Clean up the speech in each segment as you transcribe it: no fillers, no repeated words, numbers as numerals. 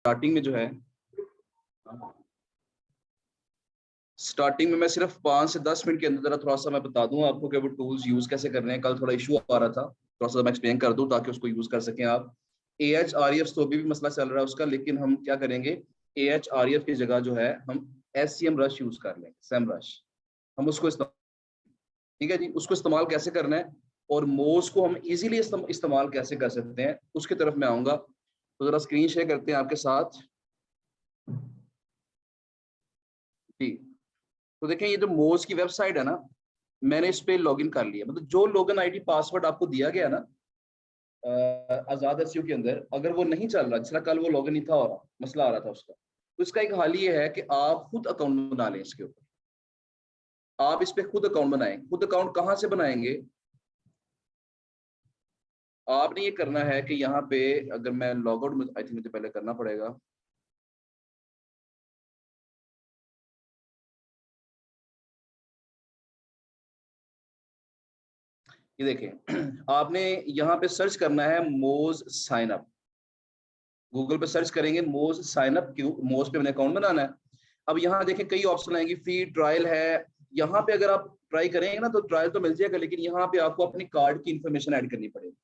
Starting में जो है, स्टार्टिंग में मैं सिर्फ 5 से 10 मिनट के अंदर जरा थोड़ा सा मैं बता दूं आपको कि वो टूल्स यूज कैसे करने हैं। कल थोड़ा इशू आ रहा था, थोड़ा सा मैं एक्सप्लेन कर दूं ताकि उसको यूज कर सकें आप। AHREF तो भी मसला चल रहा है उसका, लेकिन हम क्या करेंगे, AHREF की जगह जो है हम SCM रश यूज कर लेंगे, सेम रश हम उसको इस्तेमाल। ठीक है जी, उसको इस्तेमाल कैसे करना है और मोज को हम इजीली इस्तेमाल कैसे कर सकते हैं उसकी तरफ मैं आऊंगा। तो जरा स्क्रीन शेयर करते हैं आपके साथ जी। तो देखें ये जो मोज की वेबसाइट है ना, मैंने इस पे लॉगिन कर लिया। मतलब जो लॉगिन आईडी पासवर्ड आपको दिया गया ना आजाद एसईओ के अंदर, अगर वो नहीं चल रहा, जिस तरह कल वो लॉगिन नहीं था हो रहा, मसला आ रहा था उसका, तो इसका एक हल ये है कि आप खुद अकाउंट बना लें इसके ऊपर। आप इस पे खुद अकाउंट बनाएं। खुद अकाउंट कहाँ से बनाएंगे, आपने ये करना है कि यहाँ पे अगर मैं लॉग आउट, आई थिंक मुझे पहले करना पड़ेगा। ये देखें आपने यहाँ पे सर्च करना है मोज साइन अप। गूगल पे सर्च करेंगे मोज साइन अप, क्यों मोज पे अपने अकाउंट बनाना है। अब यहाँ देखें कई ऑप्शन आएंगे, फ्री ट्रायल है। यहाँ पे अगर आप ट्राई करेंगे ना तो ट्रायल तो मिल जाएगा, लेकिन यहाँ पे आपको अपनी कार्ड की इंफॉर्मेशन ऐड करनी पड़ेगी,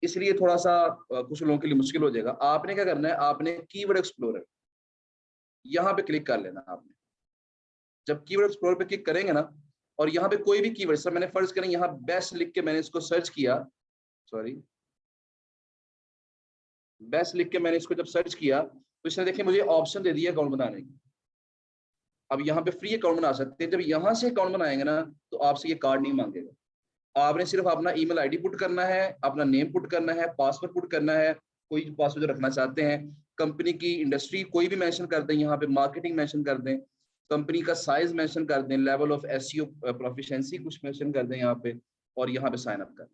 इसलिए थोड़ा सा कुछ लोगों के लिए मुश्किल हो जाएगा। आपने क्या करना है, आपने कीवर्ड एक्सप्लोरर यहाँ पे क्लिक कर लेना आपने। जब कीवर्ड एक्सप्लोरर पे क्लिक करेंगे ना, और यहाँ पे कोई भी कीवर्ड, सर मैंने फर्ज करें यहाँ बेस्ट लिख के मैंने इसको सर्च किया, सॉरी बेस्ट लिख के मैंने इसको जब सर्च किया तो इसने देखिए मुझे ऑप्शन दे दिया अकाउंट बनाने की। अब यहाँ पे फ्री अकाउंट बना सकते हैं। जब यहाँ से अकाउंट बनाएंगे ना तो आपसे ये कार्ड नहीं मांगेगा। आपने सिर्फ अपना ईमेल आईडी पुट करना है, अपना नेम पुट करना है, पासवर्ड पुट करना है, कोई पासवर्ड जो रखना चाहते हैं, कंपनी की इंडस्ट्री कोई भी मेंशन कर दें, यहाँ पे मार्केटिंग मेंशन कर दें, कंपनी का साइज मेंशन कर दें, लेवल ऑफ एसईओ प्रोफिशिएंसी कुछ मेंशन कर दें यहाँ पे, और यहाँ पे साइन अप कर।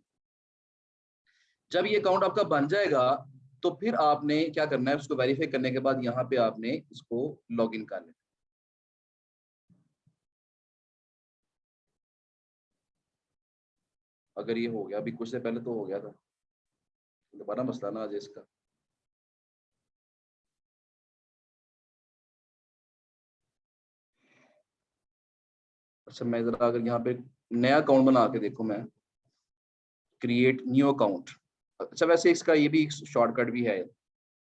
जब ये अकाउंट आपका बन जाएगा तो फिर आपने क्या करना है, उसको वेरीफाई करने के बाद यहाँ पे आपने इसको लॉग इन कर लेना। अगर ये हो गया, अभी कुछ से पहले तो हो गया था, दोबारा मसला ना आ जाए इसका। अच्छा मैं जरा अगर यहाँ पे नया अकाउंट बना के देखो, मैं क्रिएट न्यू अकाउंट। अच्छा वैसे इसका ये भी शॉर्टकट भी है,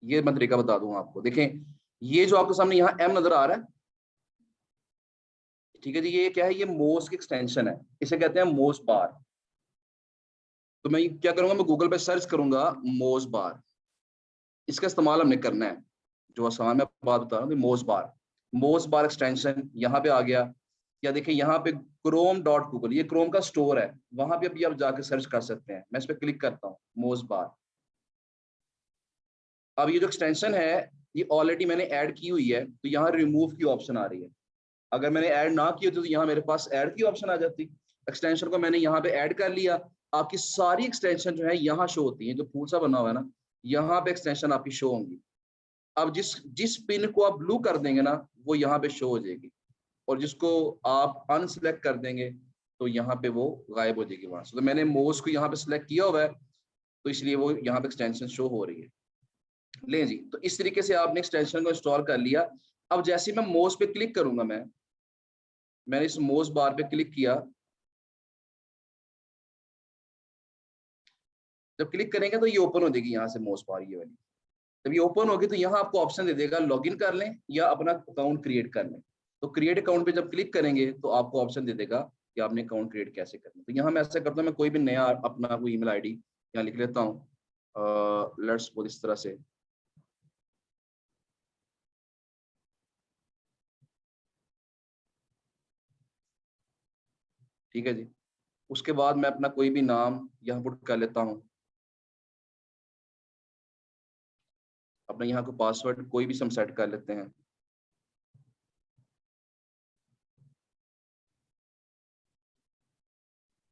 ये मैं तरीका बता दूं आपको। देखें ये जो आपके सामने यहाँ एम नजर आ रहा है, ठीक है जी, ये क्या है, ये मोज की एक्सटेंशन है, इसे कहते हैं मोज बार। तो मैं क्या करूंगा, मैं गूगल पे सर्च करूंगा मोज बार, इसका इस्तेमाल हमने करना है। जो आसान मैं बात बता रहा हूँ, मोज बार एक्सटेंशन यहाँ पे आ गया। या देखिए यहाँ पे chrome.google, ये क्रोम का स्टोर है, वहां पे भी आप जाके सर्च कर सकते हैं। मैं इस पर क्लिक करता हूँ मोज बार। अब ये जो एक्सटेंशन है ये ऑलरेडी मैंने ऐड की हुई है, तो यहाँ रिमूव की ऑप्शन आ रही है। अगर मैंने ऐड ना की होती तो यहाँ मेरे पास ऐड की ऑप्शन आ जाती। एक्सटेंशन को मैंने यहाँ पे ऐड कर लिया, आपकी सारी एक्सटेंशन जो है यहाँ शो होती है, जो फूल सा बना हुआ है ना, यहाँ पे एक्सटेंशन आपकी शो होंगी। अब जिस जिस पिन को आप ब्लू कर देंगे ना वो यहाँ पे शो हो जाएगी, और जिसको आप अनसेलेक्ट कर देंगे तो यहाँ पे वो गायब हो जाएगी वहां से। तो मैंने मोज को यहाँ पे सिलेक्ट किया हुआ है, तो इसलिए वो यहाँ पे एक्सटेंशन शो हो रही है। ले जी, तो इस तरीके से आपने एक्सटेंशन को इंस्टॉल कर लिया। अब जैसे मैं मोज पे क्लिक करूंगा, मैंने इस मोज बार पे क्लिक किया, जब क्लिक करेंगे तो ये ओपन हो जाएगी यहाँ से मोज बार ये वाली। जब ये ओपन होगी तो यहाँ आपको ऑप्शन दे देगा लॉगिन कर लें या अपना अकाउंट क्रिएट कर लें। तो क्रिएट अकाउंट पे जब क्लिक करेंगे तो आपको ऑप्शन दे देगा कि आपने अकाउंट क्रिएट कैसे करना है। तो यहाँ मैं ऐसा करता हूँ, मैं कोई भी नया अपना कोई ईमेल आईडी यहाँ लिख लेता हूँ, लेट्स बोल इस तरह से। ठीक है जी, उसके बाद मैं अपना कोई भी नाम यहाँ पुट कर लेता हूँ, अपना यहाँ को पासवर्ड कोई भी हम सेट कर लेते हैं।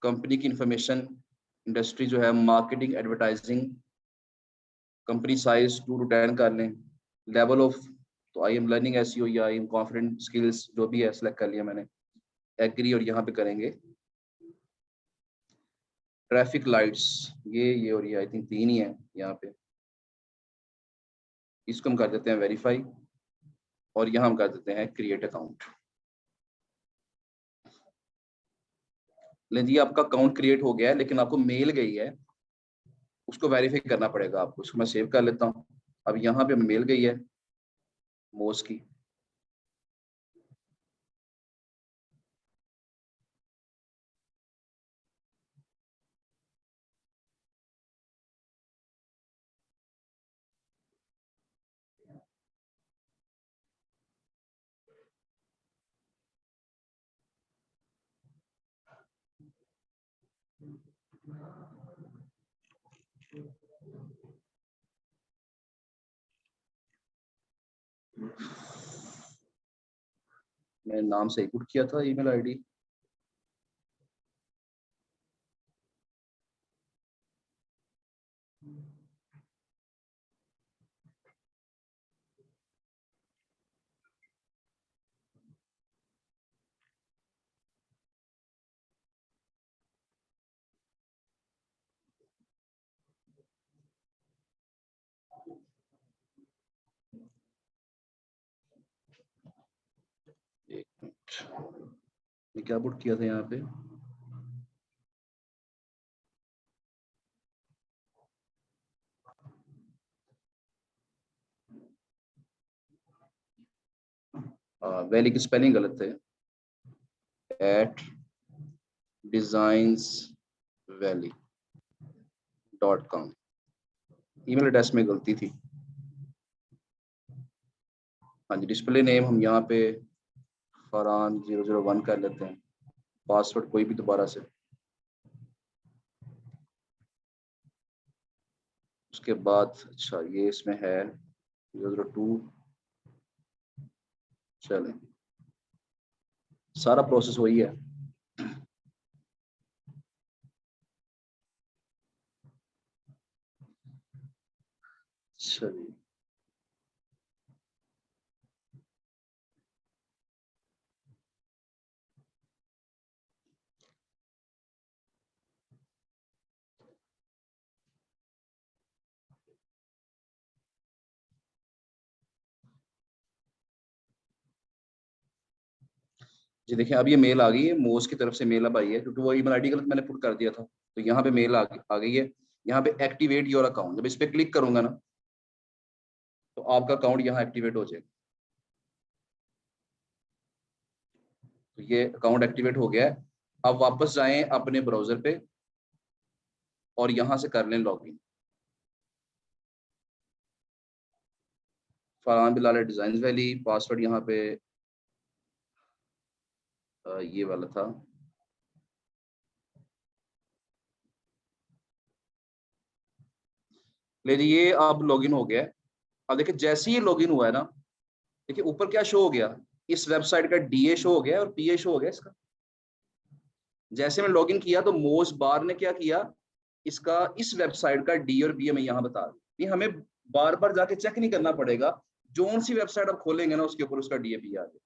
कंपनी की इंफॉर्मेशन, इंडस्ट्री जो है marketing advertising, company size 2 to 10 कर लें, लेवल ऑफ, तो आई एम लर्निंग एसईओ या आई एम कॉन्फिडेंट स्किल्स जो भी है सेलेक्ट कर लिया मैंने, एग्री, और यहाँ पे करेंगे ट्रैफिक लाइट्स, ये और ये आई थिंक 3 ही है यहाँ पे। इसको हम कर देते हैं वेरीफाई और यहाँ हम कर देते हैं क्रिएट अकाउंट। लेकिन जी आपका अकाउंट क्रिएट हो गया है, लेकिन आपको मेल गई है, उसको वेरीफाई करना पड़ेगा आपको। उसको मैं सेव कर लेता हूँ। अब यहाँ पे मेल गई है मोज की। मैंने नाम सही पुट किया था, ईमेल आईडी। एक मिनट, ये क्या पुट किया था यहाँ पे? वैली की स्पेलिंग गलत है, @designsvalley.com। ईमेल एड्रेस में गलती थी। हाँ जी, डिस्प्ले नेम हम यहाँ पे फरहान 001 कर लेते हैं। पासवर्ड कोई भी दोबारा से। उसके बाद अच्छा ये इसमें है 002। चलें, सारा प्रोसेस वही है। चलिए, जी देखिए अब ये मेल आ गई है, मोज की तरफ से मेल अब आई है, क्योंकि वो ईमेल आईडी गलत मैंने पुट कर दिया था। तो यहाँ पे मेल आ गई है। यहाँ पे एक्टिवेट योर अकाउंट, जब इस पे क्लिक करूंगा ना तो आपका अकाउंट यहाँ एक्टिवेट हो जाएगा। तो ये अकाउंट एक्टिवेट हो गया है। अब वापस जाएं अपने ब्राउजर पे और यहाँ से कर लें login. Farhan Bilal design valley, password यहाँ पे ये वाला था। ले जी ये अब लॉगिन हो गया है। अब देखिए जैसे ही लॉगिन हुआ है ना, देखिए ऊपर क्या शो हो गया, इस वेबसाइट का डीए शो हो गया और पीए शो हो गया इसका। जैसे मैं लॉगिन किया तो मोज बार ने क्या किया, इसका इस वेबसाइट का डी और पीए में यहाँ बता रही। ये हमें बार बार जाके चेक नहीं करना पड़ेगा, जो सी वेबसाइट आप खोलेंगे ना उसके ऊपर उसका डीएपी आ जाए।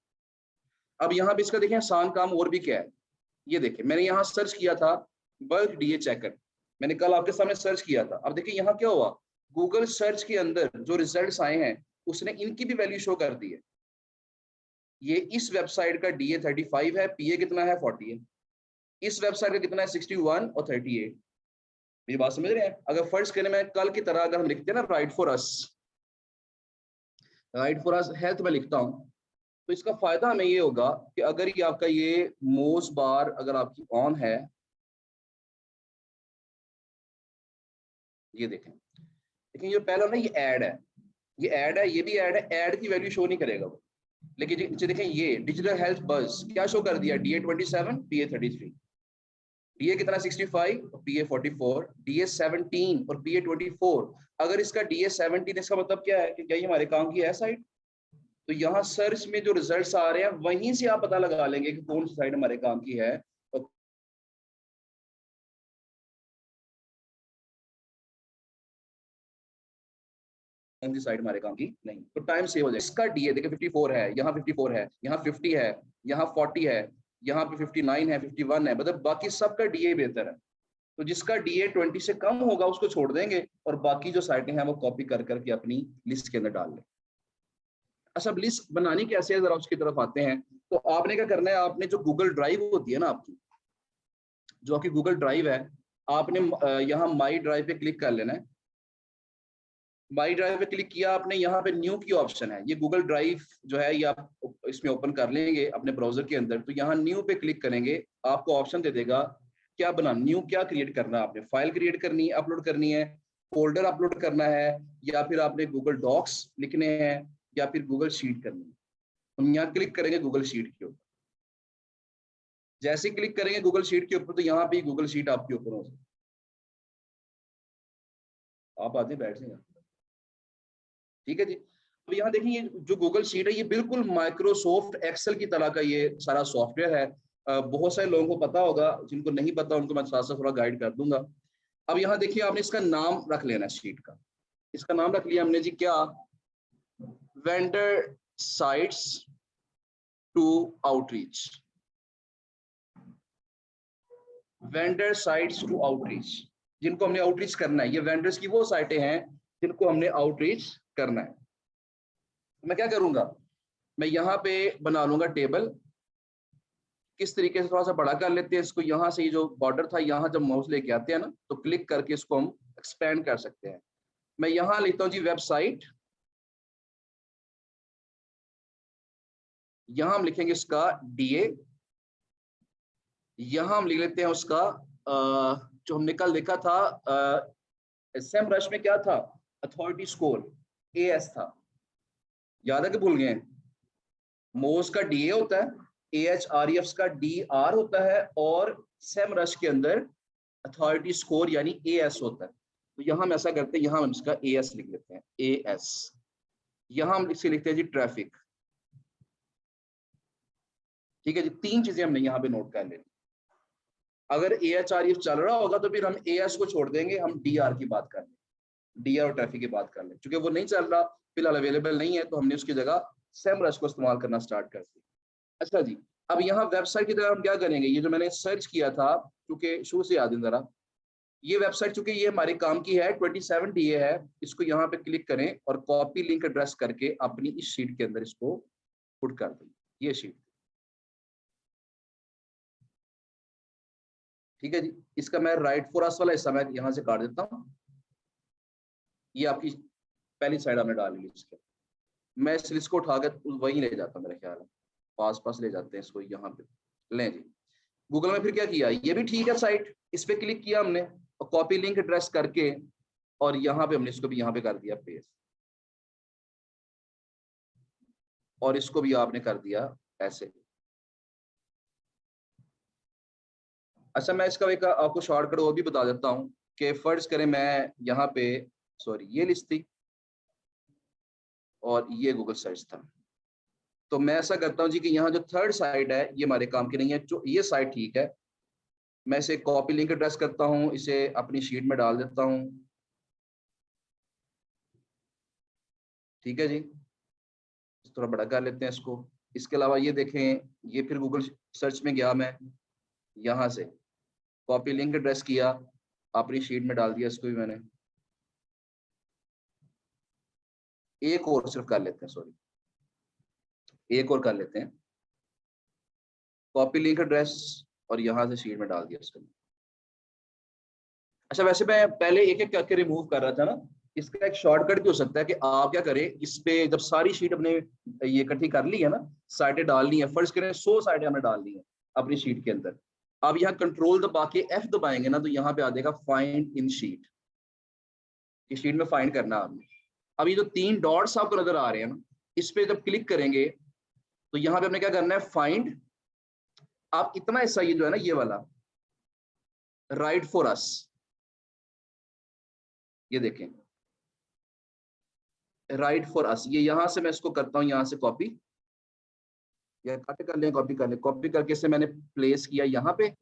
अब यहाँ पे इसका देखें आसान काम और भी क्या है। ये देखिए मैंने यहाँ सर्च किया था बल्क डीए चेकर, मैंने कल आपके सामने सर्च किया था। अब देखिए यहाँ क्या हुआ, गूगल सर्च के अंदर जो रिजल्ट्स आए हैं उसने इनकी भी वैल्यू शो कर दी है। ये इस वेबसाइट का डीए 35 है, पीए कितना है 40 है। इस वेबसाइट का कितना है 61 और 38। मेरी बात समझ रहे हैं? अगर फर्स्ट करने में कल की तरह अगर हम लिखते हैं ना राइट फॉर अस हेल्थ में लिखता हूँ, तो इसका फायदा हमें ये होगा कि अगर ये आपका ये मोज बार अगर आपकी ऑन है, ये देखें, लेकिन ये पहला ना ये ऐड है, ये ऐड है, ये भी ऐड है, ऐड की वैल्यू शो नहीं करेगा वो। लेकिन नीचे देखें ये डिजिटल हेल्थ बस क्या शो कर दिया, डीए 27 पीए 33। डीए कितना 65 और पीए 44, डीए 17 और पीए 24। अगर इसका डीए 17, इसका मतलब क्या है कि क्या ये हमारे काम की है साइट। तो यहाँ सर्च में जो रिजल्ट्स आ रहे हैं वहीं से आप पता लगा लेंगे कि कौन सी साइट हमारे काम की है और कौन सी साइट हमारे काम की नहीं। तो टाइम सेव हो जाएगा। इसका डीए देखिए 54 है, यहाँ 54 है, यहाँ 50 है, यहाँ 40 है, यहाँ पे 59 है, 51 है, मतलब बाकी सबका डीए बेहतर है। तो जिसका DA 20 से कम होगा उसको छोड़ देंगे और बाकी जो साइटें हैं वो कॉपी कर करके अपनी लिस्ट के अंदर डाल लें। अच्छा, अब लिस्ट बनानी कैसे है, जरा उसकी तरफ आते हैं। तो आपने क्या करना है, आपने जो गूगल ड्राइव होती है ना आपकी, जो आपकी गूगल ड्राइव है, आपने यहाँ माई ड्राइव पे क्लिक कर लेना है। माई ड्राइव पे क्लिक किया आपने, यहाँ पे न्यू की ऑप्शन है, ये गूगल ड्राइव जो है ये आप इसमें ओपन कर लेंगे अपने ब्राउजर के अंदर। तो यहाँ न्यू पे क्लिक करेंगे, आपको ऑप्शन दे देगा क्या बना, न्यू क्या क्रिएट करना है आपने, फाइल क्रिएट करनी है, अपलोड करनी है, फोल्डर अपलोड करना है, या फिर आपने गूगल डॉक्स लिखने हैं, या फिर गूगल शीट करनी है। हम यहाँ क्लिक करेंगे गूगल शीट के ऊपर। जैसे क्लिक करेंगे गूगल शीट के ऊपर तो यहाँ पे गूगल शीट आपके ऊपर हो जाए। आप आते बैठ जाए, ठीक है जी। अब यहाँ देखिए जो गूगल शीट है ये बिल्कुल माइक्रोसॉफ्ट एक्सेल की तरह का ये सारा सॉफ्टवेयर है। बहुत सारे लोगों को पता होगा, जिनको नहीं पता उनको मैं साथ साथ थोड़ा गाइड कर दूंगा। अब यहाँ देखिए आपने इसका नाम रख लेना शीट का। इसका नाम रख लिया हमने जी, क्या, vendor sites to outreach. Vendor sites to outreach, जिनको हमने आउटरीच करना है, ये वेंडर्स की वो साइटें हैं जिनको हमने आउटरीच करना है। मैं क्या करूंगा, मैं यहाँ पे बना लूंगा टेबल। किस तरीके से, थोड़ा सा बड़ा कर लेते हैं इसको। यहाँ से जो बॉर्डर था, यहाँ जब माउस लेके आते हैं ना तो क्लिक करके इसको हम एक्सपेंड कर सकते हैं। मैं यहाँ लिखता हूँ जी वेबसाइट, यहाँ हम लिखेंगे इसका DA, यहाँ हम लिख लेते हैं उसका जो हमने कल देखा था SEMrush में क्या था, अथॉरिटी स्कोर AS था, याद है कि भूल गए। मोज का DA होता है, AHREF का DR होता है, और SEMrush के अंदर अथॉरिटी स्कोर यानी AS होता है। तो यहाँ हम ऐसा करते हैं, यहाँ हम इसका AS लिख लेते हैं, AS। यहाँ हम इसे लिखते हैं जी ट्रैफिक। ठीक है जी, तीन चीजें हमने यहाँ पे नोट कर लेनी। अगर AHREF चल रहा होगा तो फिर हम AS को छोड़ देंगे, हम DR की बात कर लें, DR और ट्रैफिक की बात कर लें। क्योंकि वो नहीं चल रहा, फिलहाल अवेलेबल नहीं है, तो हमने उसकी जगह SEMrush को इस्तेमाल करना स्टार्ट कर दिया। अच्छा जी, अब यहाँ वेबसाइट की तरह हम क्या करेंगे, ये जो मैंने सर्च किया था, क्योंकि शुरू से याद है जरा, ये वेबसाइट चूंकि ये हमारे काम की है, 27 DA है, इसको यहाँ पे क्लिक करें और कॉपी लिंक एड्रेस करके अपनी इस शीट के अंदर इसको पुट कर दें, ये शीट। ठीक है जी, इसका मैं राइट फॉर अस वाला हिस्सा मैं यहाँ से काट देता हूँ। ये आपकी पहली साइड हमने डाल ली इसके। मैं इस लिस्ट को उठाकर वहीं ले जाता हूँ, मेरा ख्याल है पास पास ले जाते हैं इसको, यहाँ पे लें जी। गूगल में फिर क्या किया, ये भी ठीक है साइट, इस पे क्लिक किया हमने और कॉपी लिंक एड्रेस करके, और यहाँ पे हमने इसको भी यहाँ पे कर दिया पेस्ट, और इसको भी आपने कर दिया ऐसे। अच्छा, मैं इसका एक आपको शॉर्टकट वो भी बता देता हूँ कि फर्ज करें मैं यहाँ पे, सॉरी ये लिस्ट थी और ये गूगल सर्च था, तो मैं ऐसा करता हूँ जी कि यहाँ जो थर्ड साइट है ये हमारे काम की नहीं है, जो ये साइट ठीक है। मैं इसे कॉपी लिंक एड्रेस करता हूँ, इसे अपनी शीट में डाल देता हूँ। ठीक है जी, थोड़ा बड़ा कर लेते हैं इसको। इसके अलावा ये देखें, ये फिर गूगल सर्च में गया, मैं यहाँ से कॉपी लिंक एड्रेस किया, अपनी शीट में डाल दिया, इसको भी मैंने। एक और सिर्फ कर लेते हैं, सॉरी एक और कर लेते हैं, कॉपी लिंक एड्रेस और यहाँ से शीट में डाल दिया इसको। अच्छा, वैसे मैं पहले एक एक करके रिमूव कर रहा था ना, इसका एक शॉर्टकट भी हो सकता है कि आप क्या करें, इस पे जब सारी शीट अपने ये इकट्ठी कर ली है ना, साइटें डालनी है, फर्ज करें 100 साइटें हमने डाल दी है अपनी शीट के अंदर। अब यहाँ कंट्रोल दबा के F दबाएंगे ना, तो यहाँ पे आ जाएगा फाइंड इन शीट, ये शीट में फाइंड करना आपने। अब ये जो 3 डॉट्स आपको नजर आ रहे हैं ना, इस पे जब क्लिक करेंगे तो यहाँ पे हमने क्या करना है, फाइंड। आप इतना हिस्सा ये जो है ना, ये वाला राइट फॉर अस, ये देखें राइट फॉर अस, ये यहां से मैं इसको करता हूं, यहां से कॉपी या कट कर लें, कॉपी कर लें, कॉपी करके इसे मैंने प्लेस किया यहाँ पे,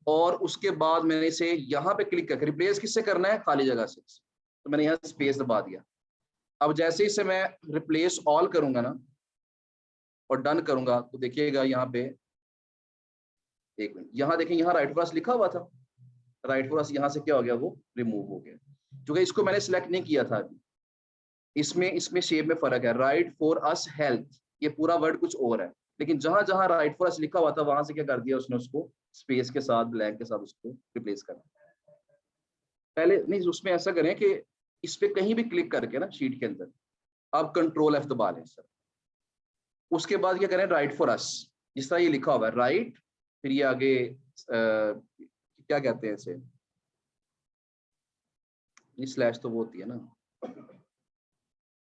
और उसके बाद मैंने इसे यहाँ पे क्लिक करके रिप्लेस किससे करना है, खाली जगह से, तो मैंने यहाँ स्पेस दबा दिया। अब जैसे ही इसे मैं रिप्लेस ऑल करूंगा ना और डन करूंगा, तो देखिएगा यहाँ पे एक मिनट, यहाँ देखें, यहाँ राइट फॉर अस लिखा हुआ था, राइट फॉर अस यहाँ से क्या हो गया, वो रिमूव हो गया, क्योंकि इसको मैंने सिलेक्ट नहीं किया था अभी। इसमें शेप में फर्क है। राइट फॉर अस हेल्थ, ये पूरा वर्ड कुछ और है, लेकिन जहां जहां राइट फॉर अस लिखा हुआ था वहां से क्या कर दिया उसने, उसको स्पेस के साथ, ब्लैंक के साथ उसको रिप्लेस कर दिया। पहले नहीं, उसमें ऐसा करें कि इस पे कहीं भी क्लिक करके ना शीट के अंदर आप कंट्रोल F दबा लें सर, उसके बाद क्या करें, राइट फॉर अस, जिस तरह ये लिखा हुआ है राइट, फिर ये आगे क्या कहते हैं इसे, ये स्लैश तो वो होती है ना,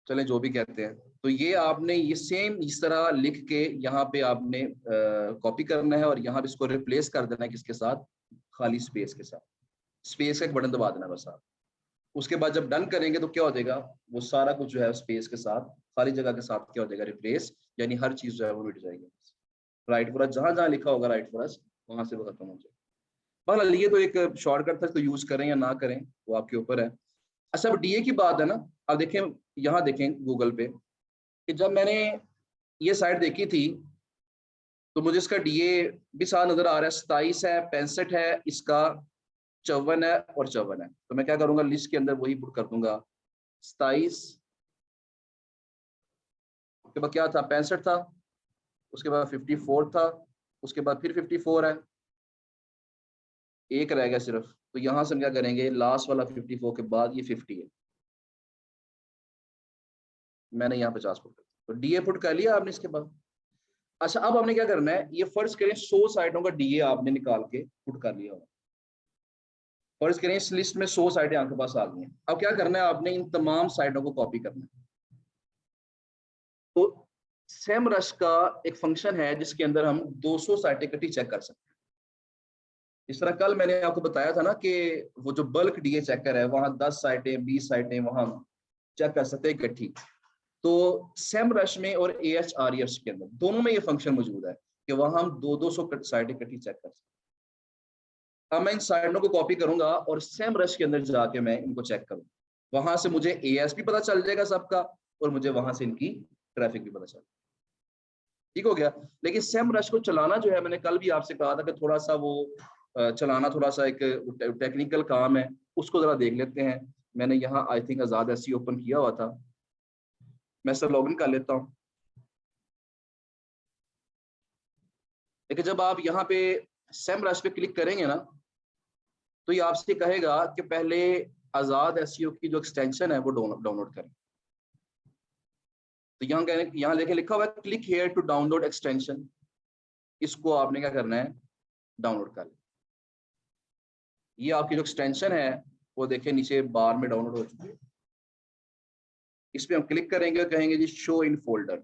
चले जो भी कहते हैं, तो ये आपने ये सेम इस तरह लिख के यहाँ पे आपने कॉपी करना है और यहाँ पे इसको रिप्लेस कर देना है किसके साथ, खाली स्पेस के साथ। स्पेस का एक बटन दबा देना बस आप। उसके बाद जब डन करेंगे तो क्या हो जाएगा, वो सारा कुछ जो है स्पेस के साथ, खाली जगह के साथ क्या हो जाएगा, रिप्लेस, यानी हर चीज जो है वो मिट जाएगी। राइट फॉर अस जहां जहां लिखा होगा राइट फॉर अस, वहां से वो खत्म हो जाएगा। बहरहाल ये तो एक शॉर्टकट था, तो यूज करें या ना करें वो आपके ऊपर है। अच्छा, अब डीए की बात है ना, अब देखें, यहाँ देखें गूगल पे कि जब मैंने ये साइट देखी थी तो मुझे इसका डीए भी साथ नजर आ रहा है, 27 है, 65 है, इसका 54 है और 54 है। तो मैं क्या करूंगा, लिस्ट के अंदर वही पुट कर दूंगा, 27 के बाद क्या था, 65 था, उसके बाद 54 था, उसके बाद फिर 54 है, एक रह गया सिर्फ। तो यहां से हम क्या करेंगे, लास्ट वाला 54 के बाद ये 50 है, मैंने यहाँ 50 पुट कर दिया, तो डीए पुट कर लिया आपने इसके बाद। अच्छा, अब हमने क्या करना है, ये फर्ज करें 100 साइटों का डीए आपने निकाल के पुट कर लिया होगा। फर्ज करें इस लिस्ट में 100 साइटें आपके पास आ गई हैं। अब क्या करना है, आपने इन तमाम साइटों को कॉपी करना है। तो सेमरश का एक फंक्शन है जिसके अंदर हम 200 साइटें इकट्ठी चेक कर सकते हैं। इस तरह कल मैंने आपको बताया था ना कि वो जो बल्क डीए चेकर है, वहां 10 साइटें 20 साइटें वहां चेक कर सकते हैं इकट्ठी। तो सेमरश में और AHREFs के अंदर दोनों में ये फंक्शन मौजूद है कि वहां हम 200 साइटें इकट्ठी चेक कर सकते हैं। अब मैं इन साइटों को कॉपी करूंगा और सेमरश के अंदर जाके मैं इनको चेक करूंगा, वहां से मुझे AS भी पता चल जाएगा सबका, और मुझे वहां से इनकी ट्रैफिक भी पता चल जाएगा। ठीक हो गया। लेकिन सेमरश को चलाना जो है, मैंने कल भी आपसे कहा था कि थोड़ा सा वो चलाना थोड़ा सा एक टेक्निकल काम है, उसको जरा देख लेते हैं। मैंने यहाँ I think Azad SE open किया हुआ था, मैं सर लॉगिन कर लेता हूँ। लेकिन जब आप यहाँ पे सेमरश पे क्लिक करेंगे ना, तो ये आपसे कहेगा कि पहले आजाद SEO की जो एक्सटेंशन है वो डाउनलोड करें। तो यहाँ देखें लिखा हुआ है click here to download extension, इसको आपने क्या करना है, डाउनलोड कर लें। ये आपकी जो एक्सटेंशन है वो देखें नीचे बार में डाउनलोड हो चुकी है। इस पे हम क्लिक करेंगे, कहेंगे जी शो इन फोल्डर,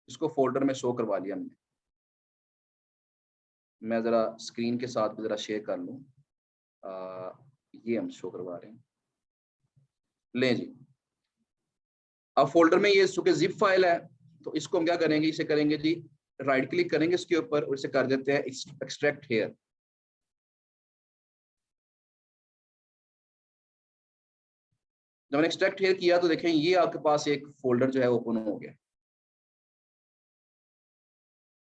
इसको फोल्डर में शो करवा लिया हमने। मैं जरा स्क्रीन के साथ जरा शेयर कर लूँ, ये हम शो करवा रहे हैं, ले जी। अब फोल्डर में ये चूंकि जिप फाइल है, तो इसको हम क्या करेंगे, इसे करेंगे जी राइट क्लिक करेंगे इसके ऊपर और इसे कर देते हैं एक्सट्रैक्ट हेयर। जब मैंने एक्सट्रैक्ट हेयर किया तो देखें ये आपके पास एक फोल्डर जो है ओपन हो गया।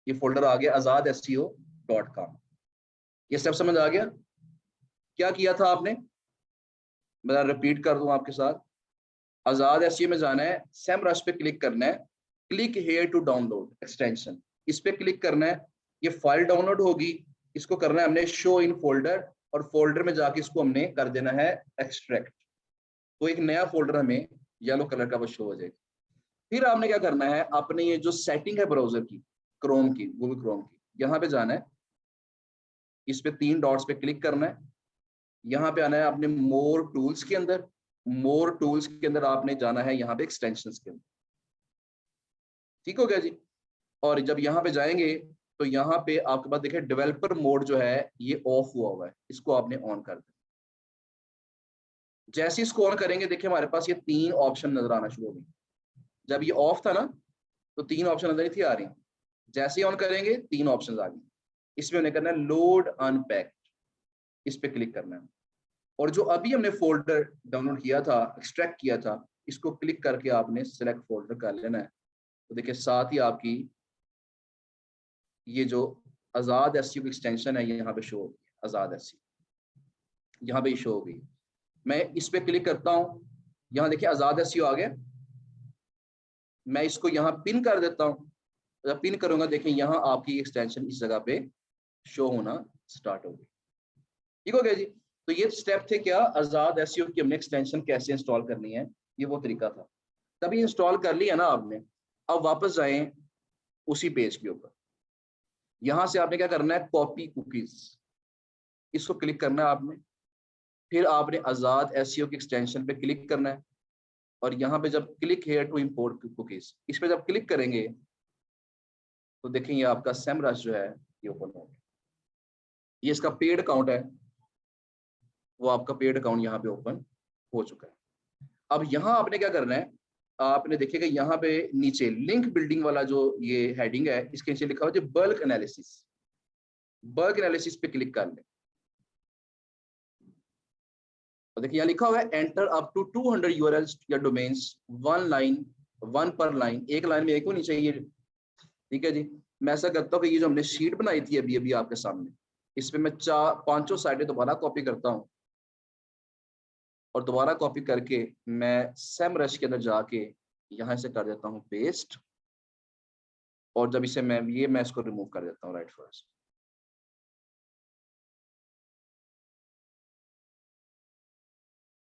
ये फोल्डर आ गया azadSEO.com। ये स्टेप समझ आ गया, क्या किया था आपने, मैं रिपीट कर दूं आपके साथ। आजाद SEO में जाना है, सेमरश पे क्लिक करना है, click here to download extension, इस पे क्लिक करना है, ये फाइल डाउनलोड होगी, इसको करना है हमने शो इन फोल्डर, और फोल्डर में जाके इसको हमने कर देना है एक्सट्रैक्ट। तो एक नया फोल्डर हमें येलो कलर का वो शो हो जाएगा। फिर आपने क्या करना है, अपने ये जो सेटिंग है ब्राउजर की, क्रोम की, गूगल क्रोम की, यहाँ पे जाना है, इस पे 3 डॉट्स पे क्लिक करना है, यहाँ पे आना है अपने मोर टूल्स के अंदर, मोर टूल्स के अंदर आपने जाना है यहाँ पे एक्सटेंशंस के अंदर। ठीक हो गया जी। और जब यहाँ पे जाएंगे तो यहाँ पे आपके पास देखिए डेवलपर मोड जो है ये ऑफ हुआ है, इसको आपने ऑन कर देना। जैसे इसको ऑन करेंगे देखिए हमारे पास ये 3 ऑप्शन नजर आना शुरू हो गए। जब ये ऑफ था ना तो 3 ऑप्शन नजर नहीं थी आ रही, जैसे ही ऑन करेंगे 3 ऑप्शन आ गए। इसमें उन्हें करना है लोड अनपैक्ड, इस पे क्लिक करना है, और जो अभी हमने फोल्डर डाउनलोड किया था, एक्सट्रैक्ट किया था, इसको क्लिक करके आपने सेलेक्ट फोल्डर कर लेना है। तो देखिए साथ ही आपकी ये जो आजाद एसईओ की एक्सटेंशन है, ये यहाँ पे शो होगी, आजाद एसईओ यहाँ पे शो हो गई। मैं इस पे क्लिक करता हूँ, यहाँ देखिए आजाद एसईओ आ गया। मैं इसको यहाँ पिन कर देता हूँ, जब पिन करूंगा देखें यहाँ आपकी एक्सटेंशन इस जगह पे शो होना स्टार्ट हो गई। ठीक हो गया जी। तो ये स्टेप थे क्या, आजाद एसईओ की हमने एक्सटेंशन कैसे इंस्टॉल करनी है, ये वो तरीका था। तभी इंस्टॉल कर लिया ना आपने, अब वापस जाएं उसी पेज के ऊपर। यहां से आपने क्या करना है, कॉपी कुकीज, इसको क्लिक करना है आपने। फिर आपने आजाद एसईओ की एक्सटेंशन पे क्लिक करना है, और यहाँ पे जब click here to import cookies, इस पे जब क्लिक करेंगे तो देखेंगे आपका सेमरश जो है ये ओपन हो गया। ये इसका पेड अकाउंट है, वो आपका पेड अकाउंट यहाँ पे ओपन हो चुका है। अब यहाँ आपने क्या करना है, आपने देखिएगा यहाँ पे नीचे लिंक बिल्डिंग वाला जो ये हेडिंग है, इसके नीचे लिखा हुआ है बल्क एनालिसिस। बल्क एनालिसिस पे क्लिक कर लें, और देखिए यहाँ लिखा हुआ है एंटर अप टू 200 यूआरएल्स या डोमेन्स, वन पर लाइन, एक लाइन में एक होनी चाहिए। ठीक है जी। मैं ऐसा करता हूँ कि ये जो हमने शीट बनाई थी अभी अभी आपके सामने, इस पे मैं 500 साइडें दोबारा कॉपी करता हूँ, और दोबारा कॉपी करके मैं सेमरश के अंदर जाके यहाँ से कर देता हूँ पेस्ट, और जब इसे मैं इसको रिमूव कर देता हूँ राइट फर्स्ट।